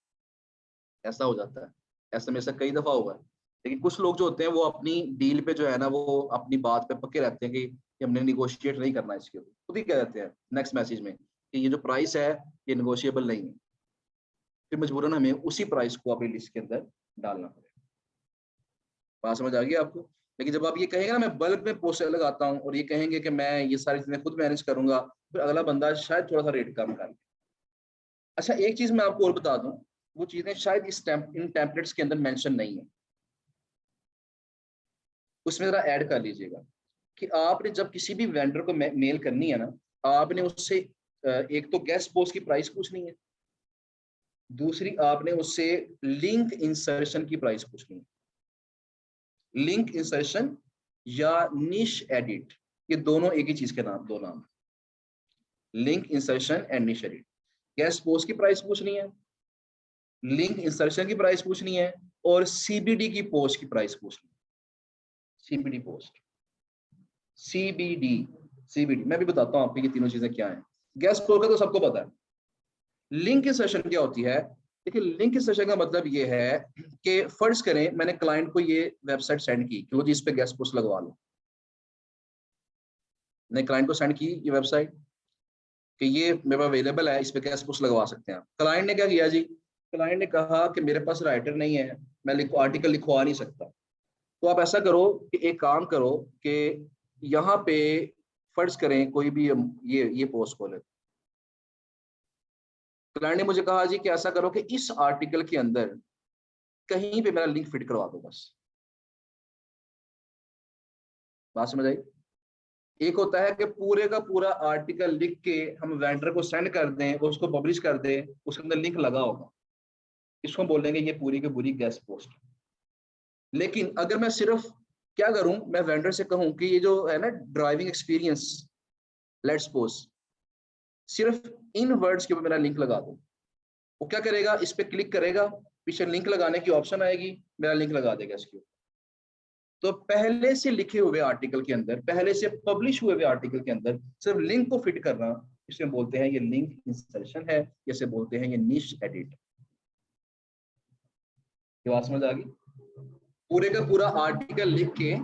ऐसा हो जाता है, ऐसा मेरे साथ कई दफा हुआ है। लेकिन कुछ लोग जो होते हैं वो अपनी डील पे जो है ना, वो अपनी बात पे पक्के रहते हैं कि हमने निगोशिएट नहीं करना इसके ऊपर, खुद ही कह देते हैं नेक्स्ट मैसेज में कि ये जो प्राइस है ये निगोशिएबल नहीं है, फिर मजबूरन हमें उसी प्राइस को अपनी लिस्ट के अंदर डालना पड़ेगा। बात समझ आ गई आपको? लेकिन जब आप ये कहेंगे ना मैं बल्क में पोस्टर लगाता हूँ, और ये कहेंगे कि मैं ये सारी चीजें खुद मैनेज करूंगा, फिर अगला बंदा शायद थोड़ा सा रेट कम कर ले। अच्छा, एक चीज मैं आपको और बता दूं, वो चीजें शायद इन टेम्पलेट्स के अंदर मेंशन नहीं है, उसमें जरा ऐड कर लीजिएगा कि आपने जब किसी भी वेंडर को मेल करनी है ना, आपने उससे एक तो गेस्ट पोस्ट की प्राइस पूछनी है, दूसरी आपने उससे लिंक इंसर्शन की प्राइस पूछनी है। लिंक इंसर्शन या निश एडिट, ये दोनों एक ही चीज के नाम, दो नाम, लिंक इंसर्शन एंड निश एडिट। गेस्ट पोस्ट की प्राइस पूछनी है, लिंक इंसर्शन की प्राइस पूछनी है, और सीबीडी की पोस्ट की प्राइस पूछनी है। सीबीडी पोस्ट, सीबीडी, सीबीडी मैं भी बताता हूँ आपको ये तीनों चीजें क्या है। गेस्ट पोस्ट का तो सबको पता है। लिंक इंसर्शन क्या होती है? देखिए, लिंक इंसर्शन का मतलब ये है कि फर्ज करें मैंने क्लाइंट को ये वेबसाइट सेंड की कि वो जी इस पे गेस्ट पोस्ट लगवा लो, मैंने क्लाइंट को सेंड की ये वेबसाइट कि ये मेरे पास अवेलेबल है, इस पे गेस्ट पोस्ट लगवा सकते हैं। क्लाइंट ने क्या किया जी, क्लाइंट ने कहा कि मेरे पास राइटर नहीं है, मैं आर्टिकल लिखवा नहीं सकता। तो आप ऐसा करो कि एक काम करो कि यहाँ पे फर्ज करें कोई भी ये पोस्ट खोले। क्लाइंट ने मुझे कहा जी कि ऐसा करो कि इस आर्टिकल के अंदर कहीं पे मेरा लिंक फिट करवा दो बस। बात समझ आई? एक होता है कि पूरे का पूरा आर्टिकल लिख के हम वेंडर को सेंड कर दें, उसको पब्लिश कर दें, उसके अंदर लिंक लगा होगा, इसको बोलेंगे ये पूरी की पूरी गेस्ट पोस्ट। लेकिन अगर मैं सिर्फ क्या करूं, मैं वेंडर से कहूं कि ये जो है ना ड्राइविंग एक्सपीरियंस, लेट्स सपोज सिर्फ इन वर्ड्स के ऊपर मेरा लिंक लगा दो, वो क्या करेगा, इस पे क्लिक करेगा, पीछे लिंक लगाने की ऑप्शन आएगी, मेरा लिंक लगा देगा इसके ऊपर। तो पहले से लिखे हुए आर्टिकल के अंदर, पहले से पब्लिश हुए हुए आर्टिकल के अंदर सिर्फ लिंक को फिट करना, इसमें बोलते हैं ये लिंक इंसर्शन है, जैसे बोलते हैं ये निश एडिट। ये बात समझ आ गई? पूरे का पूरा आर्टिकल लिख के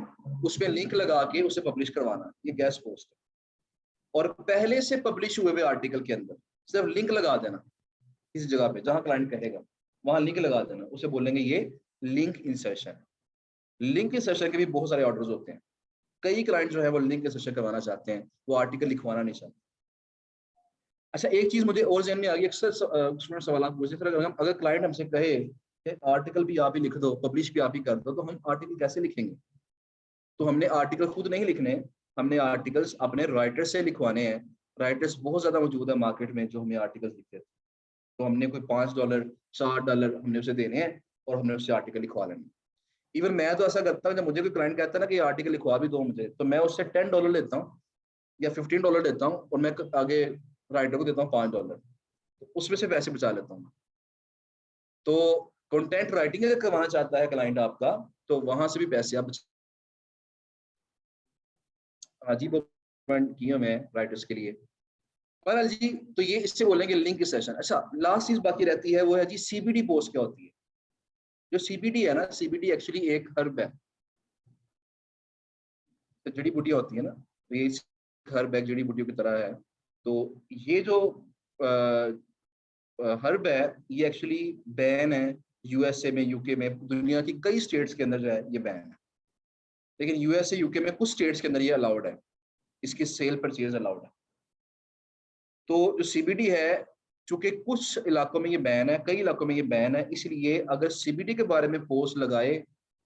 उसमें लिंक लगा के उसे पब्लिश करवाना, ये गेस्ट पोस्ट है। और पहले से पब्लिश हुए हुए आर्टिकल के अंदर सिर्फ लिंक लगा देना, किसी जगह पे जहां क्लाइंट कहेगा वहां लिंक लगा देना, उसे बोलेंगे ये लिंक इंसर्शन। लिंक इंसर्शन के भी बहुत सारे ऑर्डर्स होते हैं। कई क्लाइंट जो है वो लिंक इंसर्शन करवाना चाहते हैं, वो आर्टिकल लिखवाना नहीं चाहते। अच्छा, एक चीज मुझे और ध्यान में आ गई, अक्सर स्टूडेंट सवाल पूछते हैं, अगर क्लाइंट हमसे कहे कि आर्टिकल भी आप ही लिख दो, पब्लिश भी आप ही कर दो, तो हम आर्टिकल कैसे लिखेंगे? तो हमने आर्टिकल खुद नहीं लिखने, हमने आर्टिकल्स अपने राइटर से लिखवाने हैं। राइटर्स बहुत ज्यादा मौजूद है मार्केट में जो हमें आर्टिकल्स लिखते हैं। तो हमने कोई $5 $7 हमने उसे देने हैं और हमने उससे आर्टिकल लिखवा लेने। इवन मैं तो ऐसा करता हूँ, जब मुझे कोई क्लाइंट कहता है ना कि आर्टिकल लिखवा भी दो मुझे, तो मैं उससे $10 लेता हूँ या $15 देता हूँ, और मैं आगे राइटर को देता हूँ $5, तो उसमें से पैसे बचा लेता हूँ। तो कंटेंट राइटिंग अगर करवाना चाहता है क्लाइंट आपका, तो वहां से भी पैसे आप अजीब किए मैं राइटर्स के लिए। बहरहाल जी, तो ये इससे बोलेंगे लिंक सेशन। अच्छा, लास्ट चीज बाकी रहती है, वो है जी सीबीडी पोस्ट क्या होती है? जो सीबीडी है ना, सीबीडी एक्चुअली एक हर्ब है, तो जड़ी बूटियां होती है ना, तो ये हर्ब है, जड़ी बूटियों की तरह है। तो ये जो हर्ब है, ये एक्चुअली बैन है यूएसए में, यूके में, दुनिया की कई स्टेट्स के अंदर जो है ये बैन है, लेकिन यूएसए यूके में कुछ स्टेट्स के अंदर ये अलाउड है, इसकी सेल परचेज अलाउड है। तो जो सीबीडी है, चूंकि कुछ इलाकों में ये बैन है, कई इलाकों में ये बैन है, इसलिए अगर सीबीडी के बारे में पोस्ट लगाए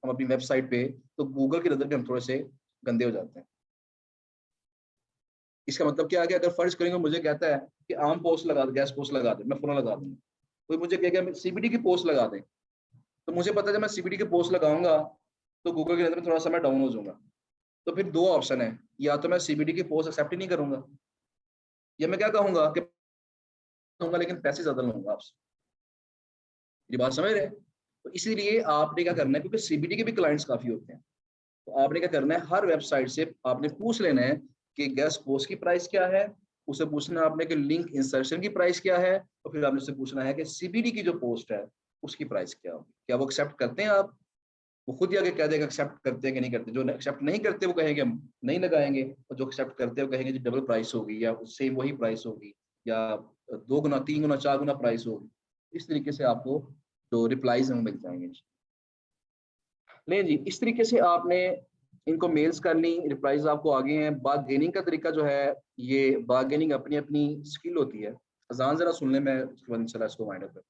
हम अपनी वेबसाइट पे, तो गूगल की नजर में हम थोड़े से गंदे हो जाते हैं। इसका मतलब क्या है कि अगर फर्ज करेंगे मुझे कहता है कि आम पोस्ट लगा दे, गैस पोस्ट लगा दे, मैं फोन लगा दूंगा, कोई मुझे कहेगा सीबीडी की पोस्ट लगा दे, तो मुझे पता है जब मैं सीबीडी की पोस्ट लगाऊंगा तो गूगल की नजर में थोड़ा सा मैं डाउन हो जाऊंगा। तो फिर दो ऑप्शन है, या तो मैं सीबीडी की पोस्ट एक्सेप्ट ही नहीं करूंगा, या मैं क्या कहूंगा कि दूंगा लेकिन पैसे ज्यादा लूंगा आपसे। ये बात समझ रहे हैं? तो इसीलिए आपने क्या करना है, क्योंकि सीबीडी के भी क्लाइंट्स काफी होते हैं, तो आपने क्या करना है, हर वेबसाइट से आपने पूछ लेना है कि गेस्ट पोस्ट की प्राइस क्या है, उसे पूछना है आपने कि लिंक इंसर्शन की प्राइस क्या है, और फिर आपने उससे पूछना है कि सीबीडी की जो पोस्ट है उसकी प्राइस क्या होगी, क्या वो एक्सेप्ट करते हैं आप। वो खुद ही आगे कह देगा एक्सेप्ट करते हैं कि नहीं करते। जो एक्सेप्ट नहीं करते वो कहेंगे हम नहीं लगाएंगे, और जो एक्सेप्ट करते हैं वो कहेंगे जी डबल प्राइस होगी, या सेम वही प्राइस होगी, या 2 गुना 3 गुना 4 गुना प्राइस होगी। इस तरीके से आपको जो रिप्लाईज हैं मिल जाएंगे। नहीं जी, इस तरीके से आपने इनको मेल्स कर ली, रिप्लाईज आपको आगे हैं। बार्गेनिंग का तरीका जो है, ये बार्गेनिंग अपनी अपनी स्किल होती है। अजान जरा सुन ले, मैं उसके बाद इंशाल्लाह इसको वाइंड अप करता हूं।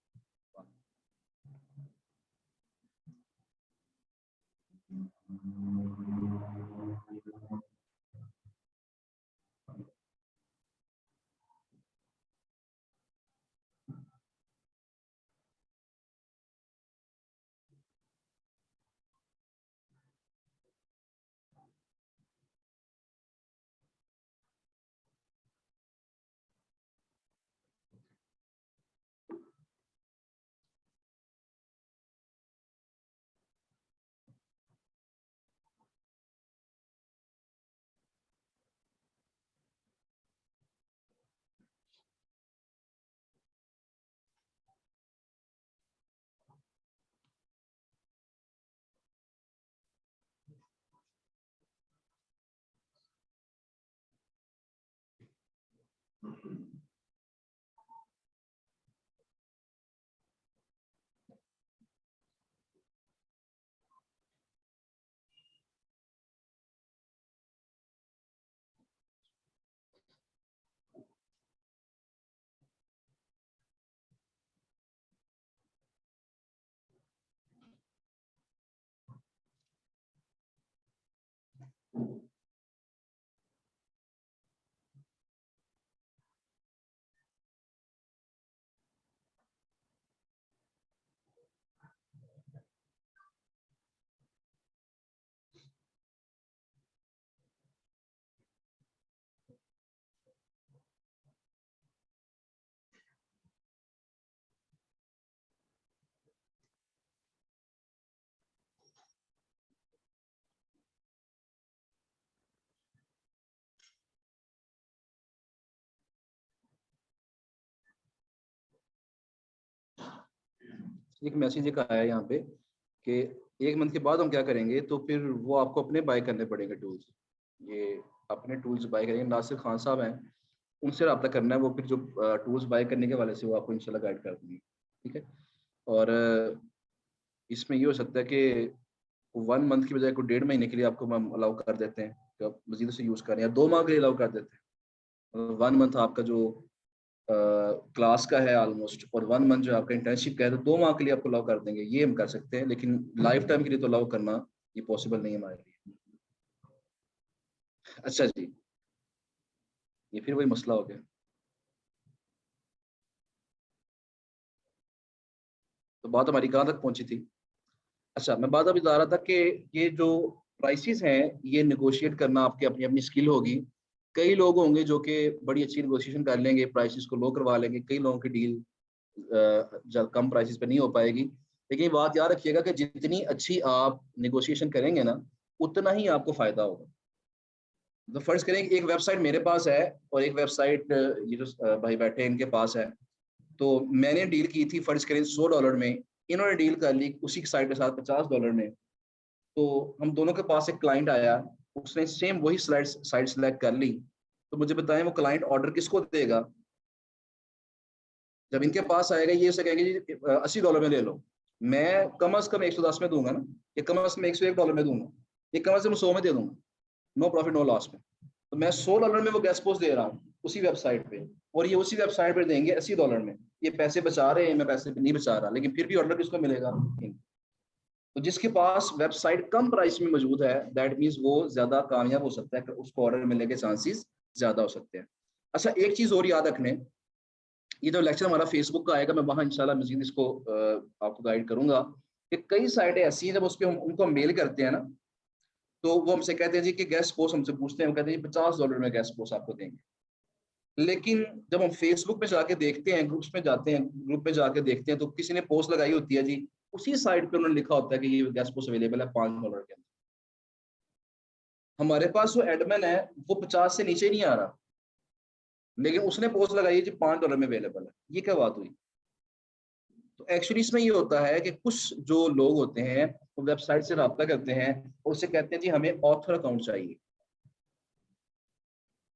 एक मैसेज एक आया है यहाँ पे कि 1 मंथ के बाद हम क्या करेंगे, तो फिर वो आपको अपने बाय करने पड़ेंगे टूल्स। ये अपने टूल्स बाय करेंगे, नासिर खान साहब हैं, उनसे रब्ता करना है। वो फिर जो टूल्स बाय करने के वाले से वो आपको इंशाल्लाह गाइड कर देंगे, ठीक है। और इसमें ये हो सकता है कि 1 मंथ की बजाय को 1.5 महीने के लिए आपको हम अलाउ कर देते हैं कि आप मजीद से यूज़ करें, या 2 माह के लिए अलाउ कर देते हैं। 1 मंथ आपका जो क्लास का है ऑलमोस्ट, और 1 मंथ जो आपका इंटर्नशिप का है, तो 2 माह के लिए आपको अलाउ कर देंगे, ये हम कर सकते हैं। लेकिन लाइफ टाइम के लिए तो अलाउ करना ये पॉसिबल नहीं है हमारे लिए। अच्छा जी, ये फिर वही मसला हो गया। तो बात हमारी कहाँ तक पहुंची थी? अच्छा, मैं बात अभी बता रहा था कि ये जो प्राइसेस हैं, ये निगोशिएट करना आपकी अपनी अपनी स्किल होगी। कई लोग होंगे जो कि बड़ी अच्छी निगोशिएशन कर लेंगे, प्राइसेस को लो करवा लेंगे। कई लोगों की डील कम प्राइसेस पे नहीं हो पाएगी। लेकिन ये बात याद रखिएगा कि जितनी अच्छी आप निगोशिएशन करेंगे ना, उतना ही आपको फायदा होगा। तो फर्ज करें कि एक वेबसाइट मेरे पास है, और एक वेबसाइट ये जो भाई बैठे हैं इनके पास है। तो मैंने डील की थी फर्ज करें $100 में, इन्होंने डील कर ली उसी साइट के साथ $50 में। तो हम दोनों के पास एक क्लाइंट आया, उसने सेम वही साइट सेलेक्ट कर ली। तो मुझे बताएं वो क्लाइंट ऑर्डर किसको देगा? जब इनके पास आएगा, ये उसे कहेंगे जी $80 में ले लो, मैं कम से कम 110 में दूंगा ना, ये कम से कम $101 में दूंगा, ये कम से कम 100 में दे दूंगा, नो प्रॉफिट नो लॉस में। तो मैं $100 में वो गैस पोस्ट दे रहा हूँ उसी वेबसाइट पे, और ये उसी वेबसाइट पे देंगे $80 में। ये पैसे बचा रहे हैं, मैं पैसे नहीं बचा रहा, लेकिन फिर भी ऑर्डर किसको मिलेगा? तो जिसके पास वेबसाइट कम प्राइस में मौजूद है, दैट मीन्स वो ज्यादा कामयाब हो सकता है, उसको ऑर्डर मिलने के चांसेस ज्यादा हो सकते हैं। अच्छा, एक चीज और याद रखने, ये जो लेक्चर हमारा फेसबुक का आएगा, मैं वहां इंशाल्लाह मजीद इसको आपको गाइड करूंगा कि कई साइटें ऐसी हैं जब उस पर उनको हम मेल करते हैं ना, तो वो हमसे कहते हैं जी कि गैस पोस्ट, हमसे पूछते हैं, वो कहते हैं $50 में गैस पोस्ट आपको देंगे। लेकिन जब हम फेसबुक पे जाके देखते हैं, ग्रुप्स में जाते हैं, ग्रुप में जाके देखते हैं, तो किसी ने पोस्ट लगाई होती है जी, उसी साइट पे उन्होंने लिखा होता है कि ये गैस पोस्ट अवेलेबल है $5 के अंदर। हमारे पास जो एडमिन है वो 50 से नीचे नहीं आ रहा, लेकिन उसने पोस्ट लगाई है जी $5 में अवेलेबल है। ये क्या बात हुई? तो एक्चुअली इसमें ये होता है कि कुछ जो लोग होते हैं वो वेबसाइट से रब्ता करते हैं और उससे कहते हैं जी हमें ऑथर अकाउंट चाहिए,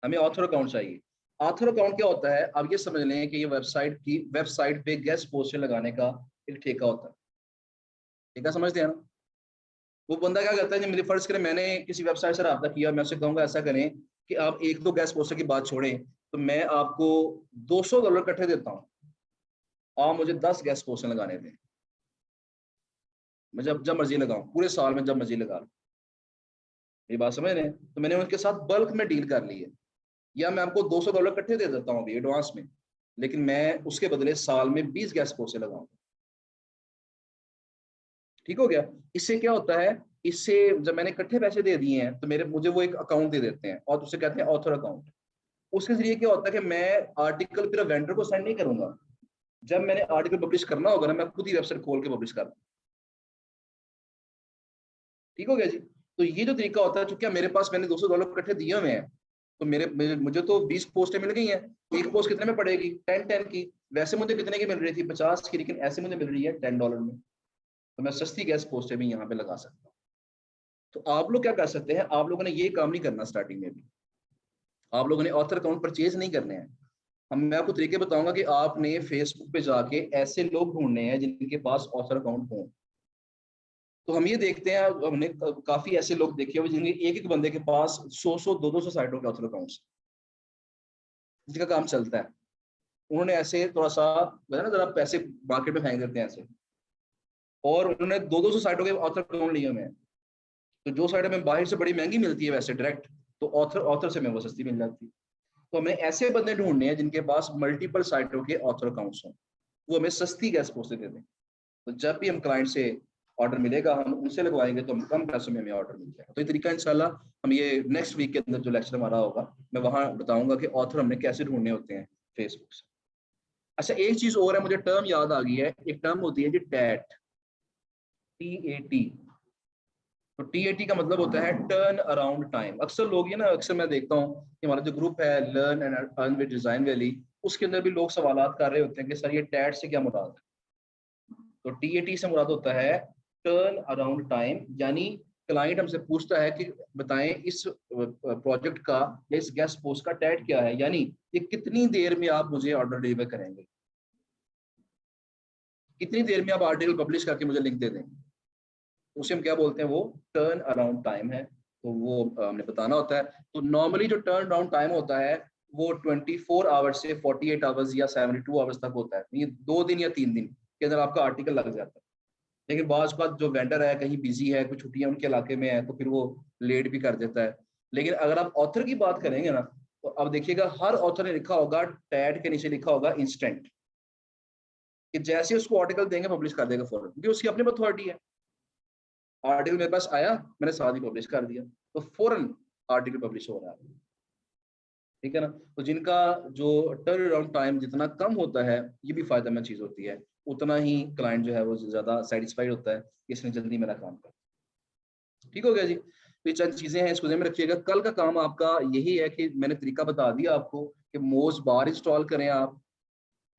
हमें ऑथर अकाउंट चाहिए। ऑथर अकाउंट क्या होता है? अब ये समझ लें कि ये वेबसाइट पे गेस्ट पोस्ट लगाने का एक ठेका होता है। ठेका समझते हैं ना? वो बंदा क्या करता है, जी मेरी फर्ज करें मैंने किसी वेबसाइट से रब्ता किया, मैं उससे कहूंगा ऐसा करें कि आप एक दो गेस्ट पोस्टर की बात छोड़ें, तो मैं आपको $200 इकट्ठे देता हूँ, आप मुझे 10 गेस्ट पोस्टर लगाने दें, मैं जब जब मर्जी लगाऊं, पूरे साल में जब मर्जी लगा लूं। ये बात समझ रहे हैं? तो मैंने उनके साथ बल्क में डील कर ली है, या मैं आपको $200 इकट्ठे दे देता हूँ अभी एडवांस में, लेकिन मैं उसके बदले साल में 20 गैस पोस्टें लगाऊंगा। ठीक हो गया? इससे क्या होता है, इससे जब मैंने इकट्ठे पैसे दे दिए हैं तो मुझे वो एक अकाउंट दे देते हैं और उसे कहते हैं ऑथर अकाउंट। उसके जरिए क्या होता है कि मैं आर्टिकल फिर वेंडर को सेंड नहीं करूंगा, जब मैंने आर्टिकल पब्लिश करना होगा ना, मैं खुद ही वेबसाइट खोल के पब्लिश कर। ठीक हो गया जी? तो ये जो तरीका होता है, चूंकि मेरे पास मैंने $200 इकट्ठे दिए हुए हैं, तो मुझे तो 20 पोस्टें मिल गई हैं। एक पोस्ट कितने में पड़ेगी? 10 की। वैसे मुझे कितने की मिल रही थी? 50 की, लेकिन ऐसे मुझे मिल रही है $10 में, तो मैं सस्ती गैस पोस्टें भी यहाँ पे लगा सकता हूँ। तो आप लोग क्या कर सकते हैं, आप लोगों ने ये काम नहीं करना स्टार्टिंग में भी, आप लोगों ने ऑथर अकाउंट परचेज नहीं करने हैं। मैं आपको तरीके बताऊंगा कि आपने फेसबुक पे जाके ऐसे लोग ढूंढने हैं जिनके पास ऑथर अकाउंट हो। तो हम ये देखते हैं, हमने काफी ऐसे लोग देखे हुए जिनके एक एक बंदे के पास 100 200 साइटों के ऑथर अकाउंट्स, जिनका काम चलता है। उन्होंने ऐसे थोड़ा सा ना, जरा पैसे मार्केट में फेंक देते हैं ऐसे, और उन्होंने 200 साइटों के ऑथर अकाउंट लिए हुए हैं। तो जो साइट हमें बाहर से बड़ी महंगी मिलती है वैसे डायरेक्ट, तो ऑथर ऑथर से हमें वो सस्ती मिल जाती है। तो हमें ऐसे बंदे ढूंढने हैं जिनके पास मल्टीपल साइटों के ऑथर अकाउंट्स हों, वो हमें सस्ती गैस पोस्ट दे दें। तो जब भी हम क्लाइंट से ऑर्डर मिलेगा, हम उनसे लगवाएंगे तो हम कम पैसों में हमें ऑर्डर मिल जाएगा। तो ये तरीका इंशाल्लाह हम ये नेक्स्ट वीक के अंदर जो लेक्चर हमारा होगा, मैं वहां बताऊंगा कि ऑथर हमने कैसे ढूंढने होते हैं फेसबुक से। अच्छा, एक चीज और है, मुझे टर्म याद आ गई है, एक टर्म होती है जी टैट, TAT। तो TAT का मतलब होता है टर्न अराउंड टाइम। अक्सर लोग ये ना, अक्सर मैं देखता हूँ कि हमारा जो ग्रुप है learn and earn with design valley, उसके अंदर भी लोग सवालात कर रहे होते हैं कि सर ये टैट से क्या मुराद है? तो TAT से मुराद होता है टर्न अराउंड टाइम, यानी क्लाइंट हमसे पूछता है कि बताएं इस प्रोजेक्ट का या इस गेस्ट पोस्ट का टैट क्या है, यानी ये कितनी देर में आप मुझे ऑर्डर डिलीवर करेंगे, कितनी देर में आप आर्टिकल पब्लिश करके मुझे लिंक दे देंगे। उसे हम क्या बोलते हैं? वो टर्न अराउंड टाइम है। तो वो हमने बताना होता है। तो नॉर्मली जो टर्न अराउंड टाइम होता है वो 24 आवर्स से 48 आवर्स या 72 आवर्स तक होता है। ये 2 दिन या 3 दिन के अंदर आपका आर्टिकल लग जाता है। लेकिन बाज बात जो वेंडर है कहीं बिजी है, कुछ छुट्टियां उनके इलाके में है, तो फिर वो लेट भी कर देता है। लेकिन अगर आप ऑथर की बात करेंगे ना, तो अब देखिएगा हर ऑथर ने लिखा होगा, टैग के नीचे लिखा होगा इंस्टेंट, कि जैसे उसको आर्टिकल देंगे पब्लिश कर देगा फौरन, क्योंकि उसकी अपनी अथॉरिटी है। आर्टिकल मेरे पास आया, मैंने साथ ही पब्लिश कर दिया, तो फौरन आर्टिकल पब्लिश हो रहा है। ठीक है ना? तो जिनका जो टर्न अराउंड टाइम जितना कम होता है, ये भी फायदेमंद चीज होती है, उतना ही क्लाइंट जो है वो ज्यादा सेटिस्फाइड होता है कि इसने जल्दी मेरा काम कर। ठीक हो गया जी? तो ये चंद चीजें हैं, इसको ध्यान में रखिएगा। कल का काम आपका यही है कि मैंने तरीका बता दिया आपको कि मोज बार इंस्टॉल करें आप,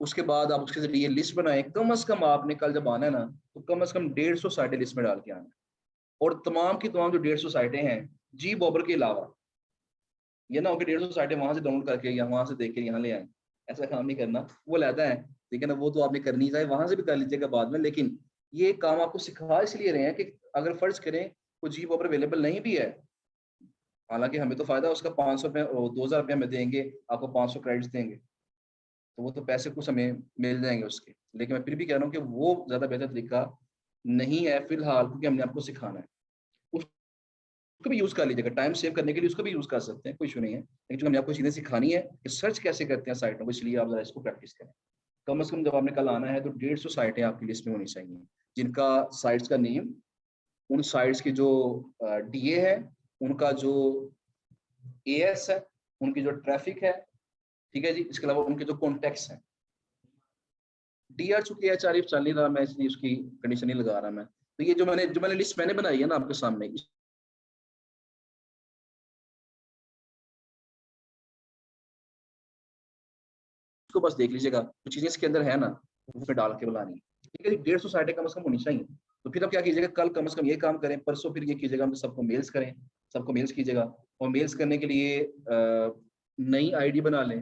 उसके बाद आप उसके जरिए लिस्ट बनाएं। कम से कम आपने कल जब आना है ना, तो कम से कम 150 साइटें लिस्ट में डाल के आना, और तमाम की तमाम जो 150 साइटें हैं, जी बॉबर के अलावा, ये ना हो कि 150 साइटें वहां से डाउनलोड करके या वहां से देख के यहाँ ले आए, ऐसा काम नहीं करना, वो लाता है। ठीक है ना? वो तो आपने करनी चाहिए, वहां से भी कर लीजिएगा बाद में, लेकिन ये काम आपको सिखा इसलिए रहे हैं कि अगर फर्ज करें कोई जॉब ऑफर अवेलेबल नहीं भी है, हालांकि हमें तो फायदा उसका 500 रुपये 2000 रुपये में देंगे, आपको 500 क्रेडिट्स देंगे, तो वो तो पैसे कुछ हमें मिल जाएंगे उसके, लेकिन मैं फिर भी कह रहा हूँ कि वो ज्यादा बेहतर तरीका नहीं है फिलहाल, क्योंकि हमने आपको सिखाना है। उसको भी यूज कर लीजिएगा, टाइम सेव करने के लिए उसको भी यूज कर सकते हैं, कोई इशू नहीं है, लेकिन जो हमने आपको चीजें सिखानी है कि सर्च कैसे करते हैं साइटों को, इसलिए आप जरा इसको प्रैक्टिस करें। कम से कम जब आपने कल आना है तो 150 साइटें आपकी लिस्ट में होनी चाहिए, जिनका साइट्स का नेम, उन साइट्स की जो डीए है, उनका जो एएस है, उनकी जो ट्रैफिक है, ठीक है जी, इसके अलावा उनके जो कॉन्टेक्ट्स हैं। डीआर चुकी है चार चल नहीं रहा, मैं इसलिए उसकी कंडीशन नहीं लगा रहा मैं। तो ये जो मैंने लिस्ट मैंने बनाई है ना आपके सामने, इसको बस देख लीजिएगा, तो चीजें इसके अंदर है ना, उसमें डाल के बुलानी है, ठीक है जी। 150 साइटें कम से कम होनी चाहिए। तो फिर आप क्या कीजिएगा, कल कम से कम ये काम करें, परसों फिर ये कीजिएगा, हम सबको मेल्स करें, सबको मेल्स कीजिएगा। और मेल्स करने के लिए नई आईडी बना लें,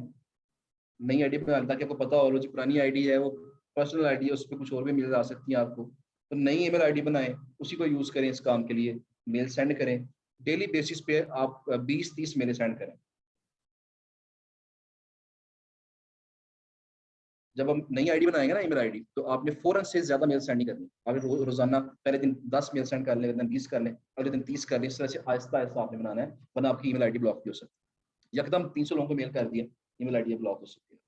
नई आईडी बना लें, ताकि आपको पता हो जो पुरानी आईडी है वो पर्सनल आईडी है, उस पर कुछ और भी मेल आ सकती है आपको। तो नई ईमेल आईडी बनाएं, उसी को यूज करें इस काम के लिए, मेल सेंड करें। डेली बेसिस पे आप 20-30 मेल सेंड करें। जब हम नई आईडी बनाएंगे ना, ईमेल आईडी, तो आपने फौरन से ज्यादा मेल सेंड नहीं करनी। आपने रोजाना पहले दिन 10 मेल सेंड कर लें, अगले दिन 20 कर लें, अगले दिन 30 कर लें, इस तरह से आहिस्ता आहिस्ता आपने बनाना है, वरना आपकी ईमेल आईडी ब्लॉक भी हो सकती है। यकदम 300 लोगों को मेल कर दिया, ईमेल आईडी ब्लॉक हो सकती है।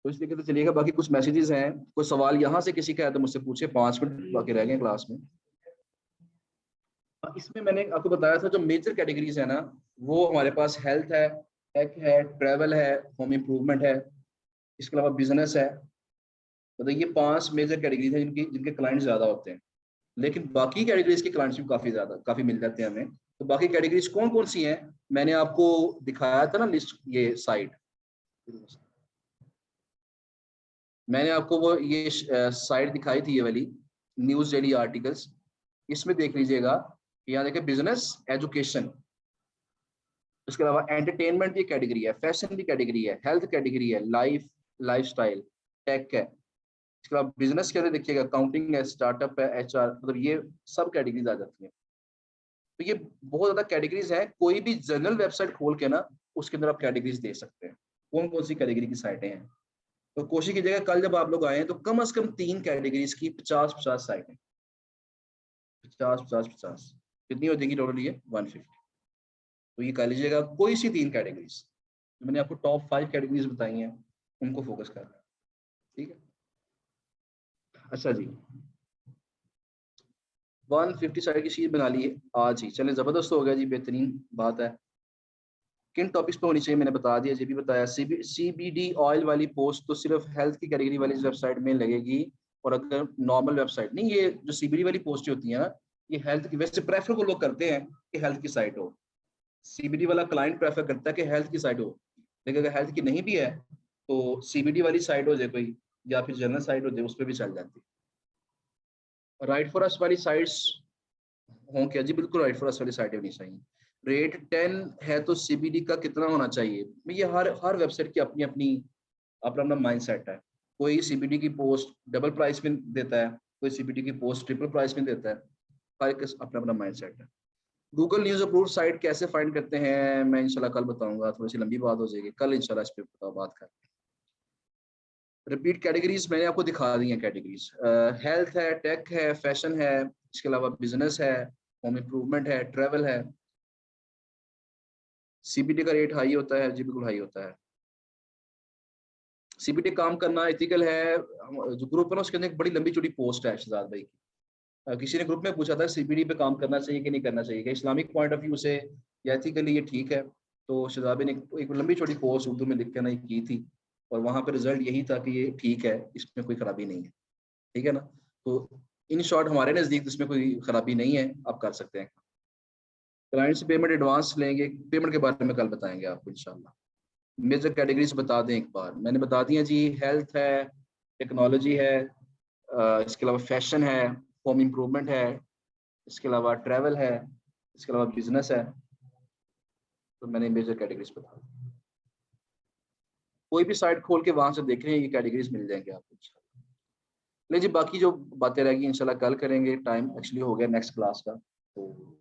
तो इसलिए कहते चलिएगा। बाकी कुछ मैसेजेस हैं, कोई सवाल यहाँ से किसी का है तो मुझसे पूछे, 5 मिनट बाकी रह गए क्लास में। इसमें मैंने आपको बताया था जो मेजर कैटेगरीज है ना, वो हमारे पास हेल्थ है, टेक है, ट्रैवल है, होम इम्प्रूवमेंट है, इसके अलावा बिजनेस है। मतलब ये 5 मेजर कैटेगरीज हैं जिनकी जिनके क्लाइंट ज्यादा होते हैं। लेकिन बाकी कैटेगरीज के क्लाइंट्स भी काफी मिल जाते हैं हमें। तो बाकी कैटेगरीज कौन कौन सी हैं, मैंने आपको दिखाया था ना लिस्ट, ये साइट, मैंने आपको वो ये साइट दिखाई थी, ये वाली न्यूज डेली आर्टिकल्स। इसमें देख लीजिएगा, यहाँ देखिए बिजनेस, एजुकेशन, इसके अलावा एंटरटेनमेंट की कैटेगरी है, फैशन की कैटेगरी है, हेल्थ कैटेगरी है, लाइफस्टाइल, टेक है। इसके अलावा बिजनेस के अंदर देखिएगा अकाउंटिंग है, स्टार्टअप है, एचआर, मतलब ये सब कैटेगरीज आ जाती हैं। तो ये बहुत ज्यादा कैटेगरीज है, कोई भी जनरल वेबसाइट खोल के ना उसके अंदर आप कैटेगरीज दे सकते हैं, कौन कौन सी कैटेगरी की साइटें हैं। तो कोशिश कीजिएगा कल जब आप लोग आए तो कम से कम 3 कैटेगरीज की 50-50 साइटें, 50-50-50 कितनी हो जाएगी टोटल, ये 150। तो ये कर लीजिएगा कोई सी 3 कैटेगरीज, मैंने आपको टॉप 5 कैटेगरीज बताई हैं, उनको फोकस करना है, ठीक है। अच्छा जी, 150 साइड की शीट बना ली है आज ही, चले जबरदस्त हो गया जी, बेहतरीन बात है। किन टॉपिक्स पे होनी चाहिए मैंने बता दिया, ये भी बताया। सीबीडी ऑयल वाली पोस्ट तो सिर्फ हेल्थ की कैटेगरी वाली वेबसाइट में लगेगी, और अगर नॉर्मल वेबसाइट नहीं, ये जो सीबीडी वाली पोस्ट होती है ना, ये हेल्थ की, वैसे प्रेफर को लोग करते हैं कि हेल्थ की साइट हो, सीबीडी वाला क्लाइंट प्रेफर करता है कि हेल्थ की साइट हो, लेकिन अगर हेल्थ की नहीं भी है तो सीबीडी वाली साइट हो जाए कोई, या फिर जनरल साइट हो जाए, उस पर भी चल जाती है। राइट फॉर अस वाली साइट्स हों क्या जी, बिल्कुल राइट फॉर अस वाली साइटें होनी चाहिए। रेट 10 है तो सीबीडी का कितना होना चाहिए, ये हर हर वेबसाइट की अपनी अपनी अपना अपना माइंड सेट है। कोई सीबीडी की पोस्ट डबल प्राइस में देता है, कोई सीबीडी की पोस्ट ट्रिपल प्राइस में देता है, हर एक अपना अपना माइंड सेट है। गूगल न्यूज अप्रूव्ड साइट कैसे फाइंड करते हैं, मैं इंशाल्लाह कल बताऊंगा, थोड़ी सी लंबी बात हो जाएगी, कल इंशाल्लाह इस पर बात कर। रिपीट कैटेगरीज मैंने आपको दिखा दी हैं, कैटेगरीज हेल्थ है, टेक है, फैशन है, इसके अलावा बिजनेस है, होम इम्प्रूवमेंट है, ट्रेवल है। सीबीडी का रेट हाई होता है जी, बिल्कुल हाई होता है। सीबीडी काम करना एथिकल है, जो ग्रुप है ना उसके अंदर एक बड़ी लंबी चौड़ी पोस्ट है शहजाद भाई की। किसी ने ग्रुप में पूछा था सीबीडी पे काम करना चाहिए कि नहीं करना चाहिए, कि इस्लामिक पॉइंट ऑफ व्यू से या एथिकली ये ठीक है। तो शहजाद भाई ने एक लंबी चौड़ी पोस्ट उर्दू में लिख के ना की थी, और वहां पे रिजल्ट यही था कि ये ठीक है, इसमें कोई खराबी नहीं है, ठीक है ना। तो इन शॉर्ट हमारे नजदीक इसमें कोई खराबी नहीं है, आप कर सकते हैं। क्लाइंट से पेमेंट एडवांस लेंगे, पेमेंट के बारे में कल बताएंगे आपको इंशाल्लाह। मेजर कैटेगरीज बता दें एक बार, मैंने बता दिया जी, हेल्थ है, टेक्नोलॉजी है, इसके अलावा फैशन है, होम इम्प्रूवमेंट है, इसके अलावा ट्रैवल है, इसके अलावा बिजनेस है। तो मैंने मेजर कैटेगरीज बता दी। कोई भी साइट खोल के वहां से देख रहे हैं, ये कैटेगरीज मिल जाएंगे आपको। ले जी, बाकी जो बातें रहेगी इंशाल्लाह कल करेंगे। टाइम एक्चुअली हो गया नेक्स्ट क्लास का, तो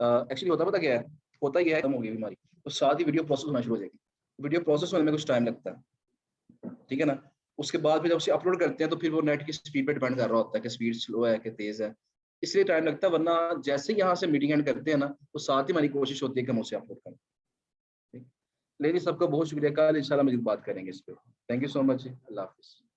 एक्चुअली होता पता क्या है, होता ही है, खत्म हो गई बीमारी तो साथ ही वीडियो प्रोसेस होना शुरू हो जाएगी। वीडियो प्रोसेस होने में कुछ टाइम लगता है, ठीक है ना। उसके बाद फिर जब उसे अपलोड करते हैं तो फिर वो नेट की स्पीड पे डिपेंड कर रहा होता है कि स्पीड स्लो है कि तेज है, इसलिए टाइम लगता है। वरना जैसे ही यहाँ से मीटिंग एंड करते हैं ना, तो साथ ही हमारी कोशिश होती है कि हम उसे अपलोड करें। ठीक। लेकिन सबका बहुत शुक्रिया, कल इंशाल्लाह मजीद बात करेंगे इस पे। थैंक यू सो मच, अल्लाह हाफिज़।